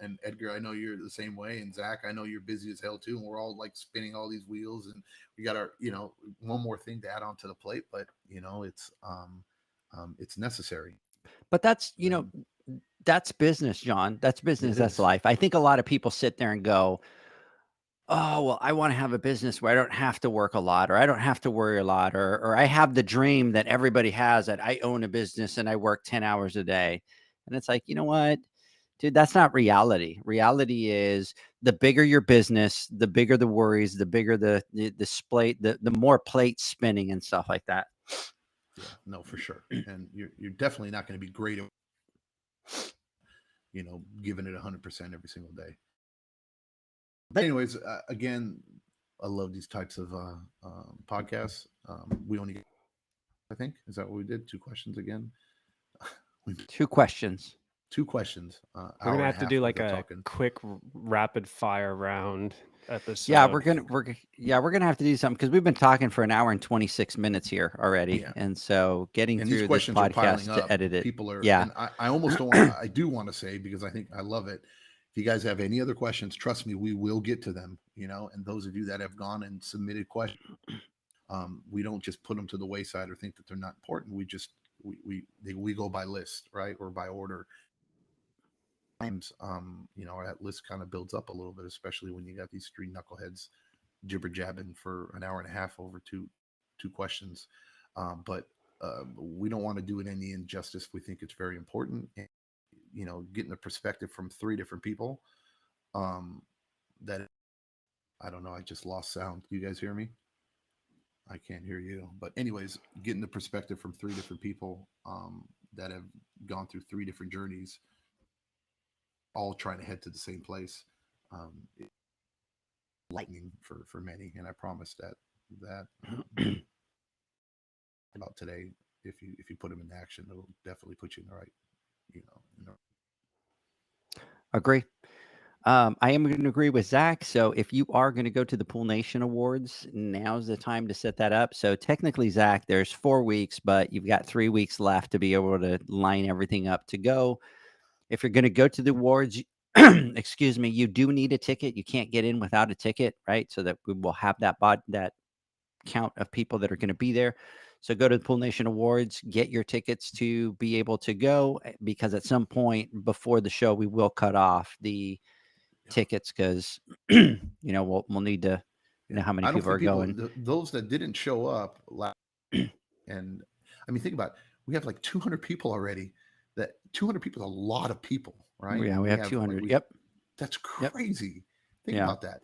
and Edgar, I know you're the same way, and Zach, I know you're busy as hell too, and we're all like spinning all these wheels, and we got our one more thing to add on to the plate, but it's necessary. But that's that's business, John. That's business. That's life. I think a lot of people sit there and go, oh, well, I want to have a business where I don't have to work a lot, or I don't have to worry a lot, or I have the dream that everybody has, that I own a business and I work 10 hours a day. And it's like, you know what, dude, that's not reality. Reality is, the bigger your business, the bigger the worries, the bigger the plate, the more plates spinning and stuff like that. Yeah, no, for sure. And you're definitely not going to be great at, giving it 100% every single day. But anyways, again, I love these types of podcasts. We only, I think, is that what we did? 2 questions again? 2 questions. 2 questions. We're going to have to do like a quick rapid fire round episode. Yeah, we're gonna have to do something, because we've been talking for an hour and 26 minutes here already, and so getting through this podcast to edit it. People are, and I almost don't want. I do want to say, because I think I love it. If you guys have any other questions, trust me, we will get to them. And those of you that have gone and submitted questions, we don't just put them to the wayside or think that they're not important. We just we go by list, right, or by order. Times that list kind of builds up a little bit, especially when you got these 3 knuckleheads jibber jabbing for an hour and a half over two questions. But we don't want to do it any injustice. We think it's very important, and getting the perspective from 3 different people. That, I don't know, I just lost sound. Do you guys hear me? I can't hear you. But anyways, getting the perspective from 3 different people that have gone through 3 different journeys, all trying to head to the same place, lightning for many. And I promise that about today, if you put them into action, it'll definitely put you in the right, Agree. I am going to agree with Zach. So if you are going to go to the Pool Nation Awards, now's the time to set that up. So technically, Zach, there's 4 weeks, but you've got 3 weeks left to be able to line everything up to go. If you're going to go to the awards, excuse me, you do need a ticket. You can't get in without a ticket, right? So that we will have that count of people that are going to be there. So go to the Pool Nation Awards, get your tickets to be able to go, because at some point before the show, we will cut off the tickets, because we'll need to know how many people are going. Those that didn't show up, and I mean, think about it. We have like 200 people already. That 200 people is a lot of people, right? Yeah, we have 200. Yep. That's crazy. Think about that.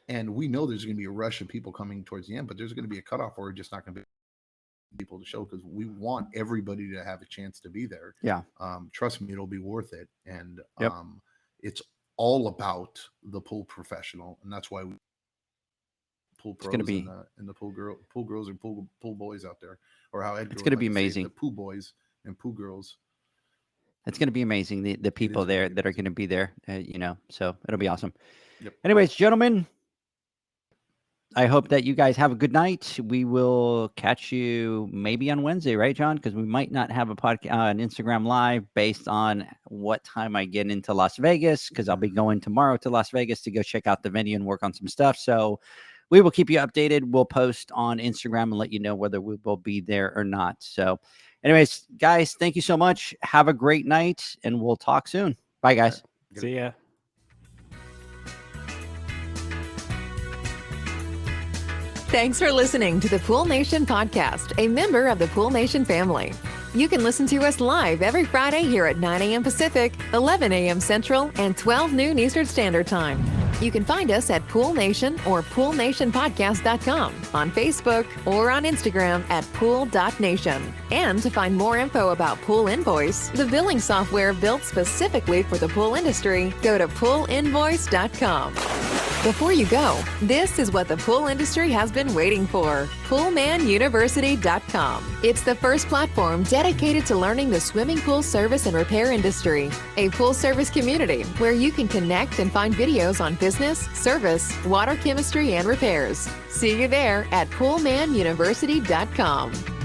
And we know there's going to be a rush of people coming towards the end, but there's going to be a cutoff where we're just not going to be people to show, because we want everybody to have a chance to be there. Yeah. Trust me, it'll be worth it. And it's all about the pool professional, and that's why we pool pros and the pool girls and pool boys out there, or how Edgar, it's going to be amazing. The pool boys and pool girls. It's going to be amazing. The people there that are going to be there, so it'll be awesome. Yep. Anyways, gentlemen, I hope that you guys have a good night. We will catch you maybe on Wednesday, right, John? Because we might not have a podcast, an Instagram Live, based on what time I get into Las Vegas, because I'll be going tomorrow to Las Vegas to go check out the venue and work on some stuff. So we will keep you updated. We'll post on Instagram and let you know whether we will be there or not. So anyways, guys, thank you so much. Have a great night, and we'll talk soon. Bye, guys. See ya. Thanks for listening to the Pool Nation podcast, a member of the Pool Nation family. You can listen to us live every Friday here at 9 a.m. Pacific, 11 a.m. Central, and 12 noon Eastern Standard Time. You can find us at Pool Nation or poolnationpodcast.com, on Facebook, or on Instagram at pool.nation. And to find more info about Pool Invoice, the billing software built specifically for the pool industry, go to poolinvoice.com. Before you go, this is what the pool industry has been waiting for. PoolmanUniversity.com. It's the first platform dedicated to learning the swimming pool service and repair industry. A pool service community where you can connect and find videos on business, service, water chemistry, and repairs. See you there at PoolmanUniversity.com.